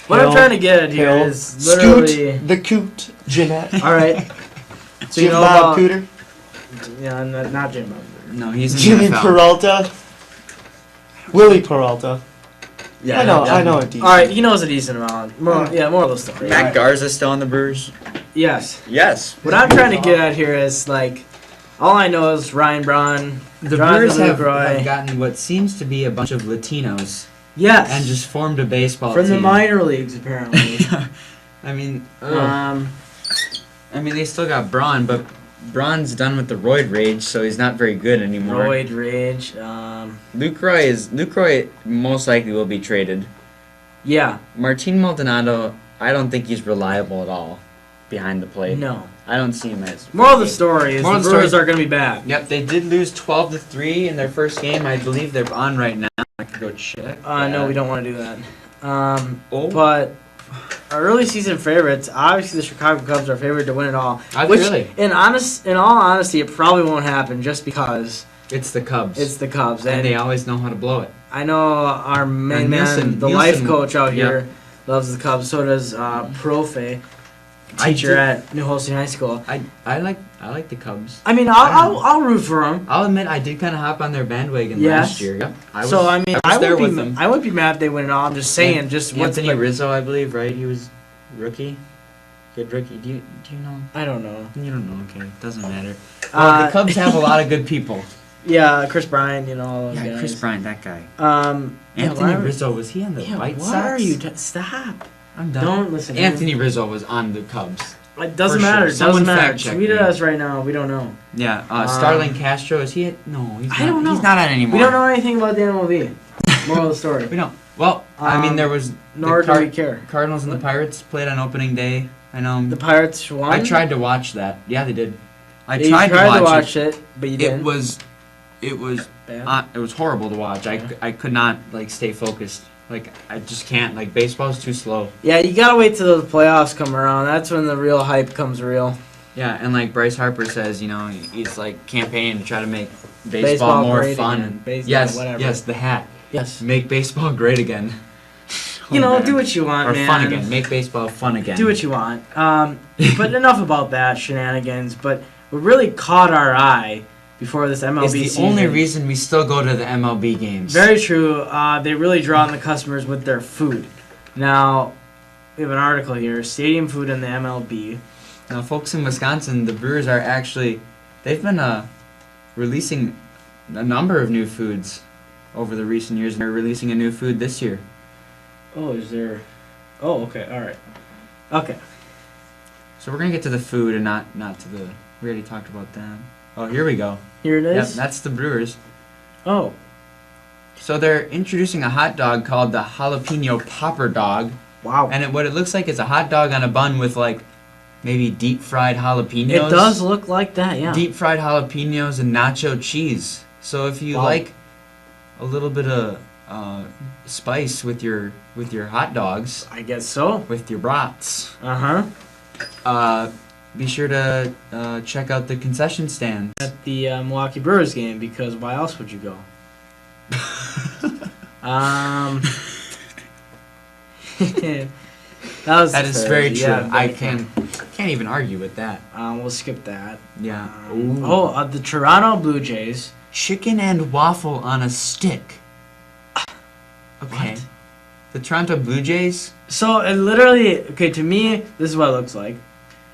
S7: What
S1: Hill,
S7: I'm trying to get at here
S1: Hill,
S7: is literally.
S1: Scoot, the Coot, Jeanette,
S7: All right. So you
S1: Jim
S7: know
S1: Bob
S7: about.
S1: Cooter,
S7: Yeah, not Jim Bob.
S8: No, he's in
S1: Jimmy
S8: the NFL.
S1: Peralta, Willie Peralta.
S7: Yeah,
S1: I know a decent.
S7: All right, he knows a decent amount. More of the story.
S8: Matt Garza still on the Brewers?
S7: Yes.
S8: Yes.
S7: What I'm trying to get at here is like, all I know is Ryan Braun.
S8: The
S7: Jonathan
S8: Brewers have
S7: Lucroy.
S8: gotten what seems to be a bunch of Latinos
S7: Yes.
S8: and just formed a baseball
S7: from
S8: team.
S7: the minor leagues apparently.
S8: I mean,
S7: um,
S8: they still got Braun, but Braun's done with the roid rage, so he's not very good anymore.
S7: Roid Rage.
S8: Lucroy most likely will be traded.
S7: Yeah.
S8: Martin Maldonado, I don't think he's reliable at all behind the plate.
S7: No.
S8: I don't see him as.
S7: Moral of the story is
S8: Moral
S7: the
S8: of the story
S7: Brewers
S8: is-
S7: are going to be bad.
S8: Yep, they did lose 12-3 in their first game. I believe they're on right now. I could go check.
S7: No, we don't want to do that.
S8: Oh.
S7: But our early season favorites, obviously the Chicago Cubs are favored to win it all. Which,
S8: Really?
S7: in all honesty, it probably won't happen just because
S8: It's the Cubs.
S7: it's the Cubs.
S8: and they always know how to blow it.
S7: I know our main
S8: Nielsen-
S7: man, the life
S8: Nielsen-
S7: coach out
S8: yeah.
S7: here, loves the Cubs. So does Profe,
S8: I
S7: teacher
S8: do-
S7: at New Holstein High School.
S8: I like the Cubs.
S7: I mean, I'll root for them.
S8: I'll admit I did kind of hop on their bandwagon
S7: Yes.
S8: last year. Yep. I
S7: I
S8: with them.
S7: wouldn't be mad if they win it all. I'm just saying, just what's
S8: Anthony Rizzo, I believe, right? He was rookie. Good rookie. Do you know?
S7: I don't know.
S8: You don't know. Okay, doesn't matter. Well, the Cubs have a lot of good people.
S7: Yeah, Chris Bryant, all those
S8: Yeah,
S7: guys.
S8: Chris Bryant, that guy.
S7: why-
S8: Anthony Rizzo, was he on the White
S7: why
S8: Sox?
S7: are you? Stop.
S8: I'm done.
S7: Don't listen. to
S8: Anthony Rizzo was on the Cubs.
S7: It doesn't
S8: For sure.
S7: matter. It
S8: Someone
S7: doesn't matter.
S8: fact check
S7: Tweet
S8: me.
S7: at us right now. We don't know.
S8: Yeah, Starling Castro, is he? No, he's not.
S7: I don't know.
S8: He's not on anymore.
S7: We don't know anything about the MLB. Moral of the story.
S8: We don't. Well, I mean, there was
S7: Nor
S8: the
S7: do we care.
S8: Cardinals and the Pirates played on opening day. I know.
S7: The Pirates won.
S8: I tried to watch that. Yeah, they did. I
S7: You
S8: tried to watch
S7: it, but you
S8: it.
S7: didn't.
S8: It was
S7: Bad.
S8: it was horrible to watch. I could not stay focused. I just can't. Baseball's too slow.
S7: Yeah, you gotta wait till the playoffs come around. That's when the real hype comes real.
S8: Yeah, and like Bryce Harper says, he's campaigning to try to make baseball more
S7: great
S8: fun.
S7: again. Baseball,
S8: Yes,
S7: whatever.
S8: yes, the hat.
S7: Yes.
S8: Make baseball great again.
S7: Do what you want,
S8: Or
S7: man.
S8: fun again. Make baseball fun again.
S7: Do what you want. But enough about that shenanigans. But what really caught our eye before this MLB
S8: It's the
S7: season.
S8: only reason we still go to the MLB games.
S7: Very true. They really draw in the customers with their food. Now, we have an article here: stadium food in the MLB.
S8: Now, folks in Wisconsin, the Brewers are they've been releasing a number of new foods over the recent years. They're releasing a new food this year.
S7: Oh, is there? Oh, okay. All right. Okay.
S8: So we're gonna get to the food and not to the. We already talked about that. Oh, here we go.
S7: Here it
S8: Yep,
S7: is.
S8: that's the Brewers.
S7: Oh.
S8: So they're introducing a hot dog called the jalapeno popper dog,
S7: Wow.
S8: and what it looks like is a hot dog on a bun with maybe deep fried jalapenos.
S7: It does look like that, yeah.
S8: Deep fried jalapenos and nacho cheese. So if you
S7: Wow.
S8: like a little bit of spice with your hot dogs,
S7: I guess so.
S8: with your brats. Be sure to check out the concession stand.
S7: At the Milwaukee Brewers game, because why else would you go?
S8: That is
S7: fair.
S8: very true.
S7: Yeah,
S8: I
S7: very
S8: can't even argue with that.
S7: We'll skip that.
S8: Yeah.
S7: The Toronto Blue Jays.
S8: Chicken and waffle on a stick. Okay.
S7: What?
S8: The Toronto Blue Jays.
S7: So it literally, okay, to me, this is what it looks like.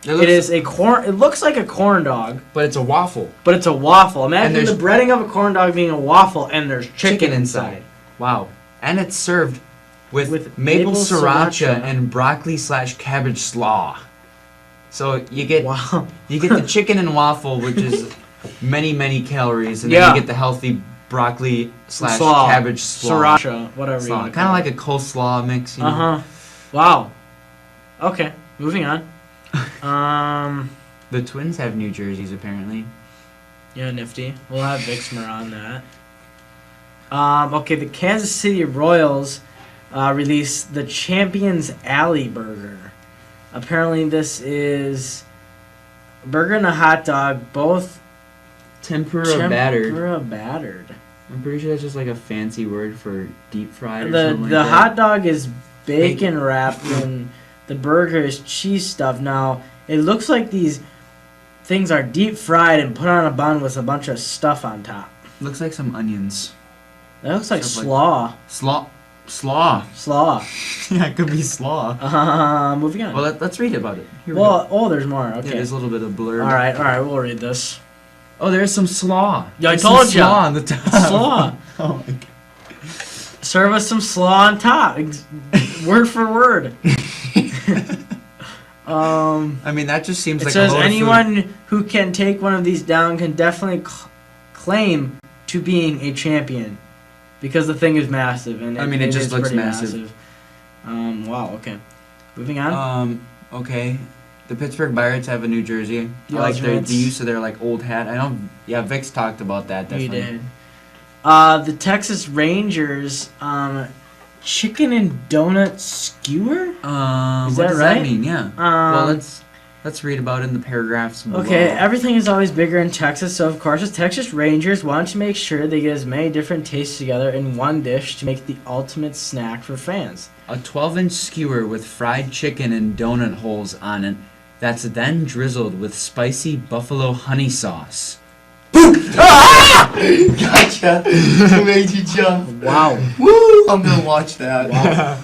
S7: It is a corn. It looks like a corn dog,
S8: but it's a waffle.
S7: but it's a waffle. Imagine
S8: And
S7: the breading of a corn dog being a waffle, and there's chicken inside.
S8: Wow. And it's served with
S7: maple
S8: maple sriracha
S7: sriracha.
S8: and broccoli/cabbage slaw. So you get
S7: Wow.
S8: you get the chicken and waffle, which is many calories, and
S7: Yeah.
S8: then you get the healthy broccoli/cabbage slaw.
S7: Sriracha, whatever you want.
S8: Kind of like a coleslaw mix. You know?
S7: Wow. Okay, moving on.
S8: The Twins have new jerseys apparently.
S7: Yeah, nifty. We'll have Vixmer on that. Okay, the Kansas City Royals released the Champions Alley Burger. Apparently, this is a burger and a hot dog, both
S8: Tempura battered.
S7: tempura battered.
S8: I'm pretty sure that's just like a fancy word for deep fried or
S7: The
S8: something like
S7: the
S8: that.
S7: hot dog is bacon wrapped and the burger is cheese stuffed. Now, it looks like these things are deep fried and put on a bun with a bunch of stuff on top.
S8: Looks like some onions.
S7: That looks like
S8: Stuff like-
S7: slaw.
S8: Slaw.
S7: Slaw.
S8: Yeah, it could be slaw.
S7: Moving on.
S8: Well, let's read about it. Here we
S7: Well,
S8: go.
S7: oh, there's more.
S8: Yeah,
S7: Okay.
S8: there's a little bit of blurb.
S7: All right, we'll read this.
S8: Oh, there's some slaw.
S7: Yeah, I
S8: There's some
S7: told ya.
S8: slaw on the top.
S7: Slaw.
S8: Oh my god.
S7: Serve us some slaw on top. Word for word.
S8: I mean, that just seems
S7: It
S8: like
S7: says
S8: a load of
S7: anyone who can take one of these down can definitely claim to being a champion, because the thing is massive and
S8: I mean, it just
S7: is
S8: looks
S7: pretty
S8: massive.
S7: Wow. Okay. Moving on.
S8: food. Okay. The Pittsburgh Pirates have a new jersey.
S7: The
S8: I like the
S7: Ultimates.
S8: use of their like old hat. I know. Yeah, Vic's talked about that.
S7: We
S8: Definitely.
S7: did. The Texas Rangers, chicken and donut skewer.
S8: Is
S7: Is
S8: what
S7: that
S8: does
S7: right?
S8: that mean? Yeah. well, let's read about it in the paragraphs below.
S7: Okay, everything is always bigger in Texas, so of course the Texas Rangers want to make sure they get as many different tastes together in one dish to make the ultimate snack for fans.
S8: A 12-inch skewer with fried chicken and donut holes on it that's then drizzled with spicy buffalo honey sauce.
S1: Gotcha. Who made you jump?
S7: Wow.
S1: Woo! I'm gonna watch that.
S7: Wow.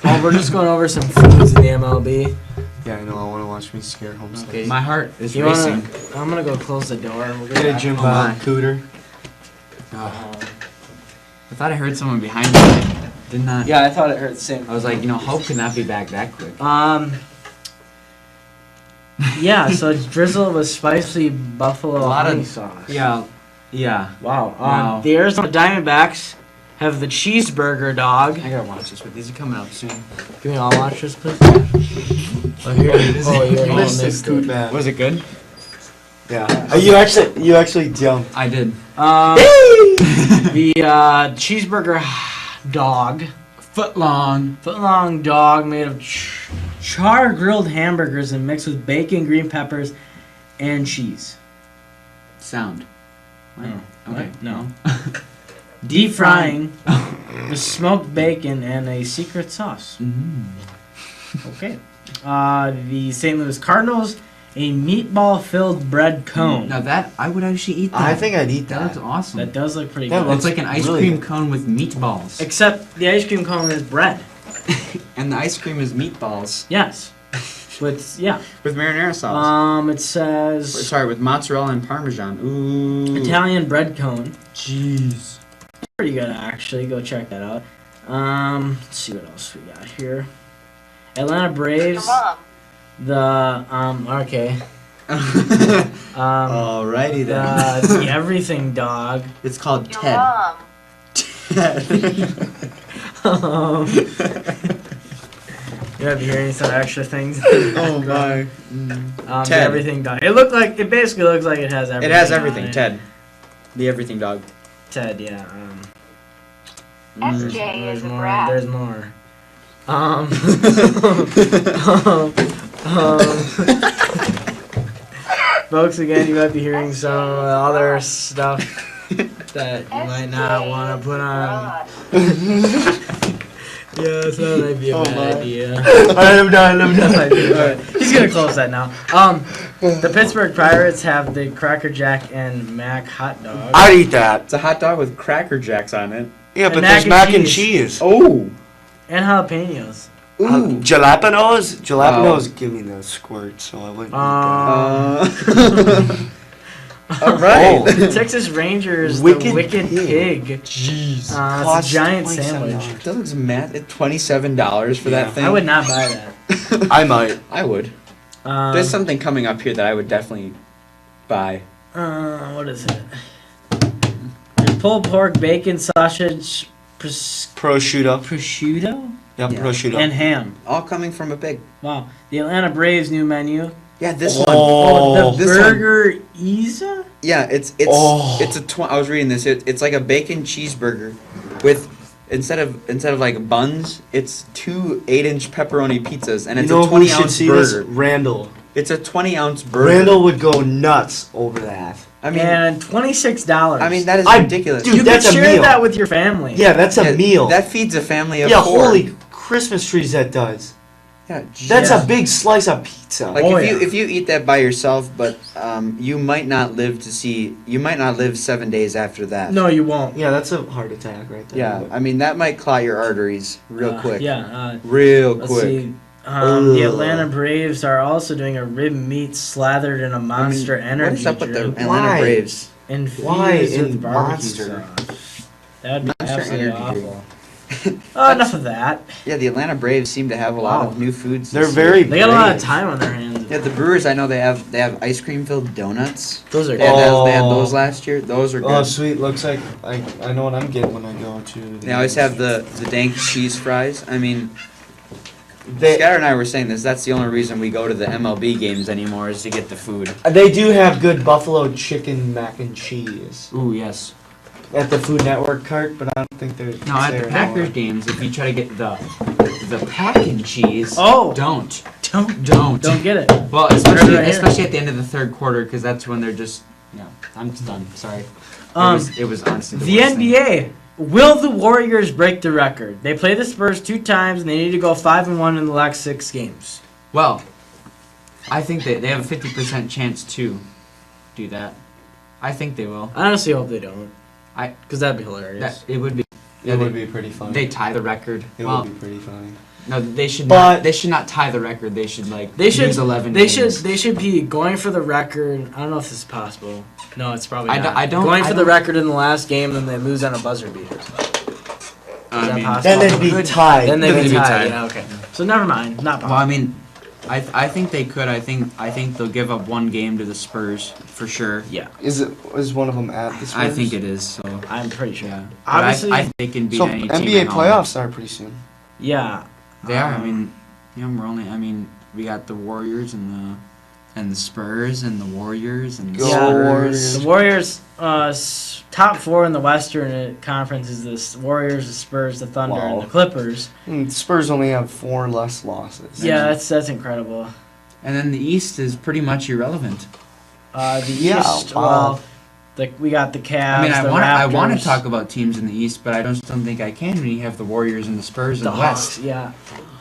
S7: Oh, we're just going over some foods in the MLB.
S1: Yeah, I know. I want to watch me scare Holstein.
S7: Okay.
S8: My heart is
S7: You
S8: racing.
S7: I'm gonna go close the door. We'll
S1: Get a Jim
S8: Oh my.
S1: Bob Cooter.
S8: I thought I heard someone behind me. I did not.
S7: Yeah, I thought it hurt the same.
S8: I was like, Hope could not be back that quick.
S7: Yeah, so it's drizzled with spicy buffalo
S8: A lot of-
S7: honey sauce.
S8: Yeah.
S7: Wow.
S8: Wow.
S7: The Arizona Diamondbacks have the cheeseburger dog.
S8: I gotta watch this, but these are coming up soon.
S7: Can we all watch this, please?
S8: Oh, here it is.
S7: Oh, you're
S1: You
S7: all
S1: missed
S7: missed
S1: it, Coot
S7: it.
S1: Man.
S8: Was it good?
S1: Yeah. You actually jumped.
S8: I did.
S7: The cheeseburger dog,
S8: Footlong.
S7: dog made of char grilled hamburgers and mixed with bacon, green peppers, and cheese.
S8: Sound.
S7: Oh,
S8: Okay.
S7: what? No. Deep frying with smoked bacon and a secret sauce. Okay. The St. Louis Cardinals, a meatball-filled bread cone.
S8: Now that I would actually eat that.
S1: I think I'd eat
S8: that
S1: that.
S8: looks awesome.
S7: That does look pretty
S1: That
S7: good.
S8: It's like an ice
S1: really
S8: cream
S1: good.
S8: cone with meatballs.
S7: Except the ice cream cone is bread.
S8: And the ice cream is meatballs.
S7: Yes. With
S8: With marinara sauce.
S7: It says
S8: Sorry, with mozzarella and parmesan. Ooh.
S7: Italian bread cone.
S8: Jeez.
S7: Pretty good actually. Go check that out. Let's see what else we got here. Atlanta Braves. The okay.
S1: Alrighty then.
S7: The everything dog.
S1: It's called Ted.
S7: You might be hearing some extra things.
S1: Oh my.
S7: The
S8: Ted.
S7: everything dog. It basically looks like it has everything.
S8: It has
S7: on
S8: everything,
S7: it.
S8: Ted. The everything dog.
S7: Ted, yeah.
S9: SJ
S7: There's
S9: is a
S7: more.
S9: brat.
S7: There's more. Folks, again, you might be hearing some other stuff that you might not want to put on. Yeah, so that might be a bad idea.
S1: Alright, I'm done.
S7: Alright, he's gonna close that now. The Pittsburgh Pirates have the Cracker Jack and Mac hot dog.
S1: I'd eat that.
S10: It's a hot dog with Cracker Jacks on it.
S1: Yeah,
S7: And
S1: but
S7: mac
S1: there's
S7: and
S1: mac and
S7: cheese.
S1: cheese.
S10: Oh.
S7: And jalapenos.
S1: Jalapenos? Jalapenos give me the squirt, so I wouldn't eat
S10: All right.
S7: The Texas Rangers,
S1: Wicked
S7: the Wicked
S1: Pig.
S7: Pig.
S1: Jeez.
S7: It's a giant sandwich.
S10: That looks mad. $27 for that thing.
S7: I would not buy that.
S1: I might.
S10: I would.
S7: Um,
S10: There's something coming up here that I would definitely buy.
S7: What is it? There's pulled pork, bacon, sausage,
S1: Prosciutto.
S7: prosciutto,
S1: Yep,
S10: Yeah.
S1: prosciutto.
S7: and ham.
S10: All coming from a pig.
S7: Wow. The Atlanta Braves new menu.
S10: Yeah, this
S1: Oh.
S10: one.
S7: The
S10: this one.
S7: Burger Isa?
S10: Yeah, it's
S1: Oh.
S10: I was reading this. It's like a bacon cheeseburger with instead of like buns, it's 2 8-inch pepperoni pizzas, and
S1: You
S10: it's
S1: know
S10: a
S1: who should
S10: 20-ounce
S1: see this?
S10: burger.
S1: Randall.
S10: It's a 20-ounce burger.
S1: Randall would go nuts over that.
S10: I mean,
S7: And $26.
S10: I mean that is
S1: I-
S10: ridiculous.
S1: dude,
S7: you
S1: that's
S7: could
S1: a
S7: share
S1: meal.
S7: that with your family.
S1: Yeah, that's a
S10: Yeah,
S1: meal.
S10: That feeds a family of
S1: yeah,
S10: 4.
S1: holy Christmas trees that does.
S10: Yeah,
S1: That's
S7: Yeah.
S1: a big slice of pizza.
S10: Like
S7: Oh,
S10: if
S7: yeah.
S10: you eat that by yourself, but you might not live 7 days after that.
S7: No, you won't.
S1: Yeah, that's a heart attack right there.
S10: Yeah, I mean that might clot your arteries real quick.
S7: Yeah.
S10: Real
S7: Let's
S10: quick.
S7: see. The Atlanta Braves are also doing a rib meat slathered in a Monster Energy
S10: What is up with the
S7: drink.
S10: Atlanta
S1: Why?
S10: Braves?
S7: Infused
S1: Why
S7: with
S1: in
S7: barbecue
S1: Monster?
S7: sauce. That would be
S10: Monster
S7: absolutely
S10: Energy
S7: awful. Oh, enough of that.
S10: Yeah, the Atlanta Braves seem to have a lot
S7: Wow.
S10: of new foods.
S1: They're
S10: this
S1: very
S10: year.
S7: They got a lot of
S1: brave.
S7: time on their hands.
S10: Yeah, the Brewers. I know they have ice cream filled donuts.
S7: Those are
S10: They had,
S7: good.
S10: they had those last year. Those are good.
S1: Oh, sweet. Looks like I know what I'm getting when I go to.
S10: They always have the dank cheese fries. I mean,
S1: They,
S10: Scatter and I were saying this. That's the only reason we go to the MLB games anymore is to get the food.
S1: they do have good buffalo chicken mac and cheese
S8: Ooh, yes.
S1: at the Food Network cart, but I don't think they're.
S8: No, at the
S1: there
S8: Packers
S1: anymore.
S8: games, if you try to get the pack and cheese,
S7: Oh.
S8: don't.
S7: Don't get it.
S8: Well, especially
S7: Right here.
S8: especially at the end of the third quarter, because that's when they're just. Yeah, I'm done. Sorry. It was honestly
S7: The
S8: worst thing.
S7: NBA. Will the Warriors break the record? They play the Spurs 2 times, and they need to go 5-1 in the last 6 games.
S8: Well, I think they have a 50% chance to do that. I think they will.
S7: I honestly hope they don't.
S8: I-
S7: Because that'd be hilarious.
S8: It would be.
S1: It would be pretty funny.
S8: They tie the record.
S1: It
S8: Well,
S1: would be pretty funny.
S8: no, they should
S1: But-
S8: not. They should not tie the record. They should
S7: They should
S8: use 11.
S7: They
S8: games.
S7: should be going for the record. I don't know if this is possible. No, it's probably
S8: I
S7: not.
S8: don't- I don't-
S7: Going
S8: I
S7: for the
S8: don't-
S7: record in the last game, and they lose on a buzzer beater.
S8: I
S7: that
S8: mean,
S7: possible?
S1: Then they'd be tied.
S7: Then they'd
S8: Then
S7: be
S8: they'd be
S7: tied.
S8: tied.
S7: Yeah, okay. So never mind. Not
S8: well, I
S7: possible.
S8: mean, I think they could. I think they'll give up one game to the Spurs for sure.
S7: Yeah,
S1: Is one of them at the Spurs?
S8: I think it is. So
S7: I'm pretty sure.
S8: yeah,
S7: Obviously,
S8: but I think they can beat
S1: So
S8: any team
S1: NBA
S8: at home.
S1: playoffs start pretty soon.
S7: yeah.
S8: They are. I mean, we're only. I mean, we got the Warriors and the Spurs and the Warriors and the
S1: Go
S8: Spurs.
S1: Warriors.
S7: The Warriors, top 4 in the Western Conference is the Warriors, the Spurs, the Thunder, and
S1: Wow.
S7: the Clippers.
S1: Spurs only have 4 less losses.
S7: Yeah, that's incredible.
S8: And then the East is pretty much irrelevant.
S7: The
S1: Yeah,
S7: East,
S1: wow.
S7: well, we got the Cavs,
S8: I mean, I
S7: the
S8: want
S7: Raptors,
S8: to talk about teams in the East, but I don't think I can when you have the Warriors and the Spurs in
S7: the
S8: the
S7: Hawks.
S8: West.
S7: Yeah,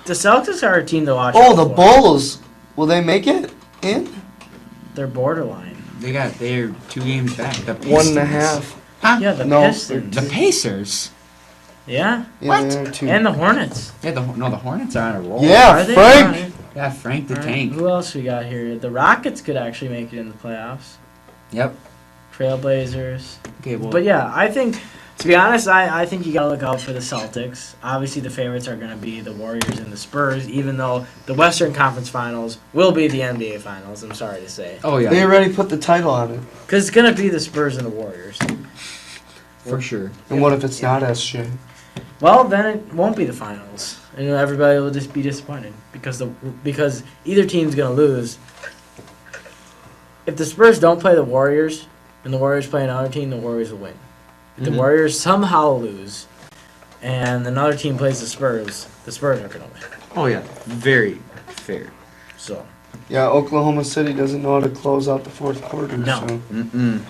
S7: the Celtics are a team to watch.
S1: Oh,
S7: out
S1: the
S7: for.
S1: Bulls. Will they make it in?
S7: They're borderline.
S8: They're 2 games back. The
S1: 1.5.
S8: Huh?
S7: Yeah, the
S1: No,
S7: Pistons.
S8: The Pacers.
S7: Yeah,
S1: Yeah, they're 2.
S7: and the Hornets.
S8: Yeah, the Hornets are on a roll.
S1: Yeah,
S7: Are they?
S1: Frank.
S7: Alright.
S8: Yeah, Frank the
S7: Alright,
S8: Tank.
S7: Who else we got here? The Rockets could actually make it in the playoffs.
S8: Yep.
S7: Trailblazers.
S8: Okay, well.
S7: But yeah, I think, to be honest, I think you gotta look out for the Celtics. Obviously, the favorites are gonna be the Warriors and the Spurs, even though the Western Conference Finals will be the NBA Finals. I'm sorry to say,
S8: Oh yeah.
S1: They already put the title on it.
S7: because it's gonna be the Spurs and the Warriors.
S8: for sure.
S1: And what if it's not SJ?
S7: Well, then it won't be the finals, and everybody will just be disappointed because either team's gonna lose. If the Spurs don't play the Warriors and the Warriors play another team, the Warriors will win. The Warriors somehow lose, and another team plays the Spurs are going to win.
S10: Oh yeah, very fair.
S7: So,
S1: Yeah, Oklahoma City doesn't know how to close out the fourth quarter.
S7: No.
S1: So.
S10: Mm-mm.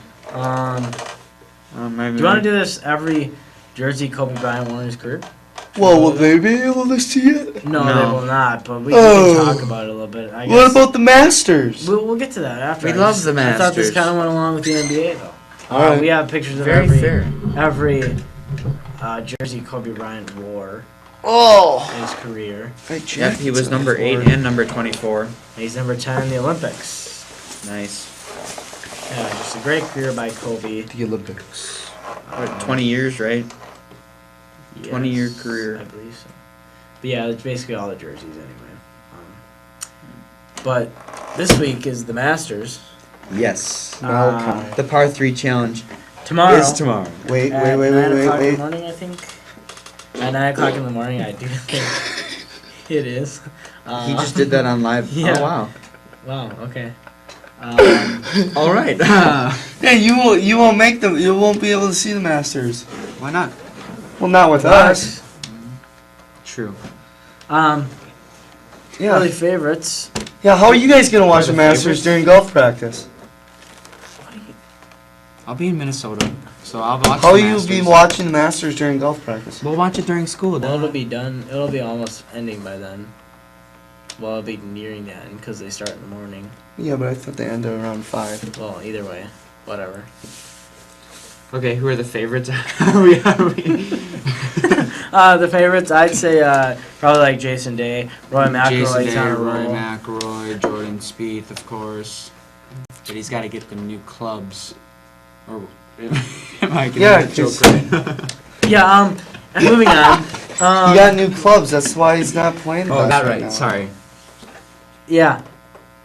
S7: do you want to do this every jersey Kobe Bryant wore in his career?
S1: Well, will they be able to see it?
S7: No,
S10: No.
S7: they will not, but we can talk about it a little bit. I guess.
S1: What about the Masters?
S7: We'll get to that after.
S10: We
S7: I
S10: love
S7: just-
S10: the
S7: I thought this
S10: Masters.
S7: kind of went along with the NBA, though.
S1: All right.
S7: We have pictures of
S10: Very fair.
S7: every jersey Kobe Bryant wore
S1: Oh!
S7: in his career.
S10: Yep, he was number 8 and number 24.
S7: And he's number 10 in the Olympics.
S10: Nice.
S7: Yeah, just a great career by Kobe.
S1: The Olympics.
S10: What, 20 years, right? 20-year
S7: Yes,
S10: career.
S7: I believe so. But yeah, it's basically all the jerseys anyway. But this week is the Masters.
S10: Yes.
S1: Malcolm.
S10: The par 3 challenge
S7: Tomorrow.
S10: is tomorrow.
S1: Wait,
S7: At
S1: wait,
S7: 9
S1: wait,
S7: o'clock in
S1: wait.
S7: the morning, I think. At 9 o'clock in the morning, I do think it is.
S10: He just did that on live.
S7: Yeah.
S10: Oh, wow.
S7: Wow, okay.
S10: All right.
S1: Yeah, you won't make them. You won't be able to see the Masters.
S10: Why not?
S1: Well, not with us.
S10: True.
S1: Yeah.
S7: Early favorites.
S1: Yeah. How are you guys gonna watch
S10: Are
S1: the
S10: the
S1: Masters
S10: favorites?
S1: during golf practice?
S8: I'll be in Minnesota, so I'll watch.
S1: How
S8: the
S1: will you
S8: Masters.
S1: be watching the Masters during golf practice?
S8: We'll watch it during school.
S7: Well,
S8: Then
S7: it'll be done. It'll be almost ending by then. Well, it'll be nearing the end because they start in the morning.
S1: Yeah, but I thought they ended around 5.
S7: Well, either way, whatever.
S8: Okay, who are the favorites?
S7: The favorites, I'd say probably like Jason Day, Roy McIlroy's
S8: Jason Day,
S7: on a
S8: Rory
S7: roll.
S8: McIlroy, Jordan Spieth, of course. But he's got to get them new clubs. Or am I getting
S1: Yeah,
S8: that joke
S1: 'cause-
S8: right?
S7: Yeah. And moving on.
S1: He got new clubs. That's why he's not playing. the
S8: Oh,
S1: best
S8: that
S1: right
S8: right.
S1: now.
S8: Sorry.
S7: Yeah.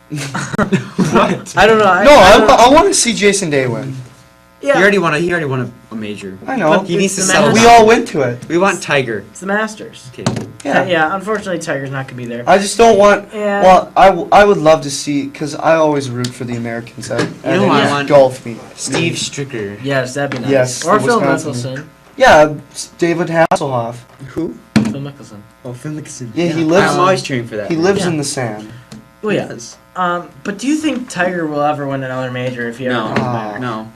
S8: What?
S7: I don't know.
S1: No,
S7: don't know.
S1: I want to see Jason Day win.
S7: Yeah.
S10: He already won a major.
S1: I know.
S10: He needs to
S7: It's the
S10: settle.
S7: Masters.
S1: We all went to it.
S10: We want Tiger.
S7: It's the Masters.
S10: Okay.
S1: Yeah.
S7: Yeah. Unfortunately, Tiger's not gonna be there.
S1: I just don't want.
S7: Yeah.
S1: Well, I would love to see because I always root for the Americans at
S10: know who I want?
S1: golf meet.
S10: Steve Stricker.
S7: Yes, that'd be nice.
S1: Yes,
S7: Or
S1: the
S7: Phil
S1: Wisconsin.
S7: Mickelson.
S1: Yeah, David Hasselhoff.
S10: Who?
S7: Phil Mickelson.
S10: Oh, Phil Mickelson.
S1: Yeah, he lives.
S10: I'm always cheering for that.
S1: He lives
S7: Yeah.
S1: in the sand.
S7: Well, yeah.
S10: Yes.
S7: But do you think Tiger will ever win another major if he ever
S10: No.
S7: comes back?
S10: No.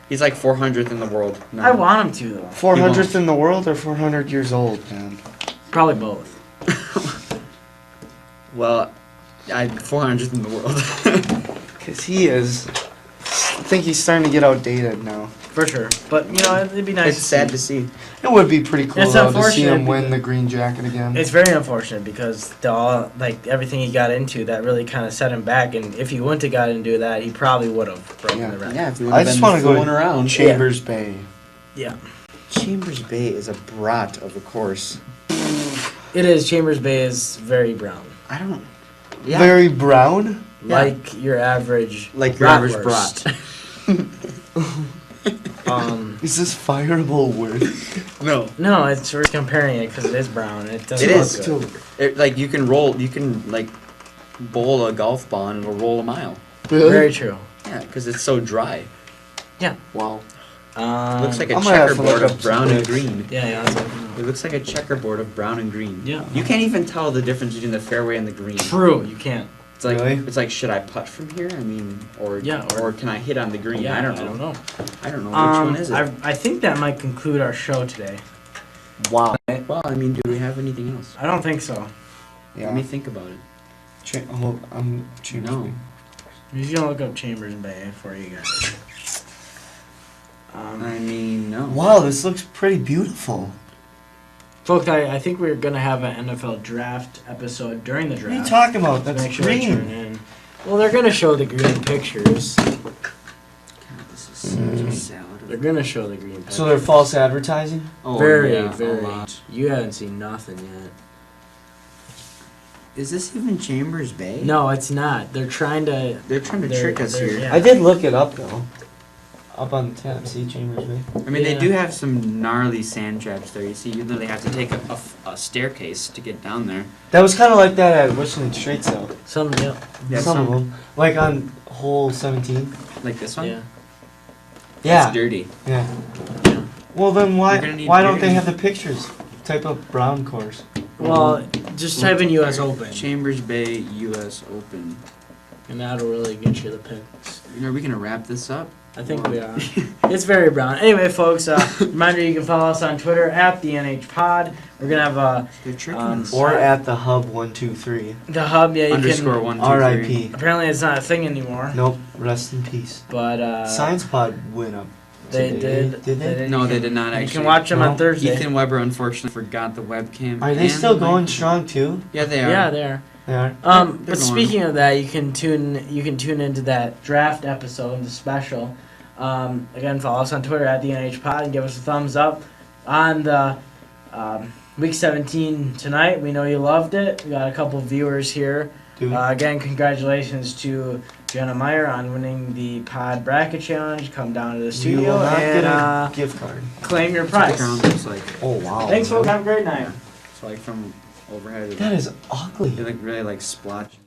S10: He's like 400th in the world. No.
S7: I want him to though.
S1: 400th in the world or 400 years old, man.
S7: Probably both.
S10: Well, 400th in the world.
S1: Because he is. I think he's starting to get outdated now.
S7: For sure. But you know, it'd be nice.
S10: It's sad to see.
S1: It would be pretty cool
S7: It's
S1: though, to see him
S7: unfortunate
S1: win
S7: because-
S1: the green jacket again.
S7: It's very unfortunate because everything he got into that really kind of set him back. And if he wouldn't have got into that, he probably would have broken
S1: Yeah.
S7: the record.
S10: Yeah, if he would
S1: I
S10: have
S1: just
S10: been
S1: want to go
S10: fooling
S1: to
S10: around.
S1: Chambers Bay.
S7: Yeah.
S10: Chambers Bay is a brat of a course.
S7: It is. Chambers Bay is very brown.
S10: I don't. Yeah.
S1: Very brown.
S10: Yeah.
S7: Like your average.
S10: Like your average
S7: bratwurst.
S1: Is this fireable word?
S10: No.
S7: No, it's we're comparing it because it is brown. And it doesn't
S10: It
S7: look
S10: is.
S7: good.
S10: Like you can like bowl a golf ball and it'll roll a mile.
S1: Really?
S7: Very true.
S10: Yeah, because it's so dry.
S1: Wow.
S10: Looks like a
S1: I might have to
S10: checkerboard
S1: look
S10: of
S1: up
S10: brown
S1: some
S10: and
S1: pics.
S10: green.
S7: Yeah, that's what,
S10: It looks like a checkerboard of brown and green.
S7: Yeah.
S10: You can't even tell the difference between the fairway and the green.
S7: true. You can't.
S10: It's like
S1: Really?
S10: it's like, should I putt from here? I mean, or
S7: Yeah,
S10: or can I hit on the green?
S7: Yeah,
S10: I don't know. I don't know. Which one is it?
S7: I think that might conclude our show today.
S1: Wow.
S10: Well, I mean, do we have anything else?
S7: I don't think so.
S10: Let me think about it.
S1: I'm Chambers
S10: No.
S1: Bay.
S7: I'm just gonna look up Chambers Bay for you guys.
S10: I mean, no.
S1: Wow, this looks pretty beautiful.
S7: Folks, I think we're gonna have an NFL draft episode during the
S1: What are you
S7: draft.
S1: talking about?
S7: to
S1: That's
S7: make sure they turn
S1: green.
S7: in. Well, they're gonna show the green pictures.
S10: God, this is such a salad.
S7: They're gonna show the green pictures.
S1: So they're false advertising?
S10: Oh,
S7: very,
S10: yeah,
S7: very.
S10: a lot.
S7: You haven't seen nothing yet.
S10: Is this even Chambers Bay?
S7: No, it's not. They're trying to.
S10: They're trying to
S7: They're-
S10: trick us
S7: they're-
S10: here.
S7: yeah.
S1: I did look it up though. Up on the tab, see Chambers Bay.
S10: I mean, they
S7: Yeah.
S10: do have some gnarly sand traps there. You see, you literally have to take a staircase to get down there.
S1: That was kind of like that at Whistling Straits though.
S7: Some, yeah.
S10: Yeah,
S1: some of them. Like on hole 17.
S10: Like this one?
S7: Yeah.
S1: Yeah.
S10: It's dirty.
S1: Yeah. Well, then
S8: You're gonna need-
S1: why
S8: you're
S1: don't they
S8: gonna
S1: have the pictures? Type up Brown course.
S7: Well, just type in U.S. Open,
S8: Chambers Bay U.S. Open.
S7: and that'll really get you the picks.
S8: Are we gonna wrap this up?
S7: I think we are. It's very brown. Anyway, folks, reminder you can follow us on Twitter at the NH Pod. We're gonna have
S8: They're tricking us.
S1: Or at the hub 123.
S7: the hub. Yeah, you
S8: Underscore
S7: can.
S8: 1, 2, 3.
S1: R.I.P.
S7: Apparently, it's not a thing anymore.
S1: Nope. Rest in peace.
S7: But
S1: Science Pod went up.
S7: they
S1: today.
S7: did.
S1: Did they?
S8: No,
S7: You
S8: they
S7: can-
S8: did not
S7: You
S8: actually.
S7: can watch them
S1: No.
S7: on Thursday.
S8: Ethan Weber unfortunately forgot the webcam.
S1: Are they
S8: and
S1: still
S8: the
S1: going
S8: mic.
S1: strong too?
S8: Yeah, they are.
S7: Yeah, they are.
S1: They are.
S8: They're
S7: But
S8: going.
S7: speaking of that, you can tune into that draft episode, the special. Again, follow us on Twitter at the NH Pod and give us a thumbs up on the Week 17 tonight. We know you loved it. We got a couple viewers here.
S1: Do we?
S7: Again, congratulations to Jenna Meyer on winning the Pod Bracket Challenge. Come down to the
S1: You
S7: studio
S1: will not get a
S7: and
S1: gift card.
S7: claim your
S8: That's what the
S7: prize.
S8: ground looks like.
S1: Oh wow.
S7: Thanks, folks. Have a great night.
S8: So like from overhead.
S1: That is ugly.
S8: They look really like splotchy.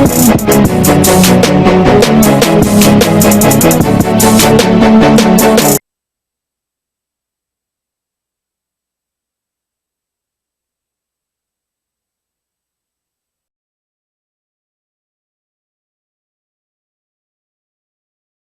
S2: Thank you.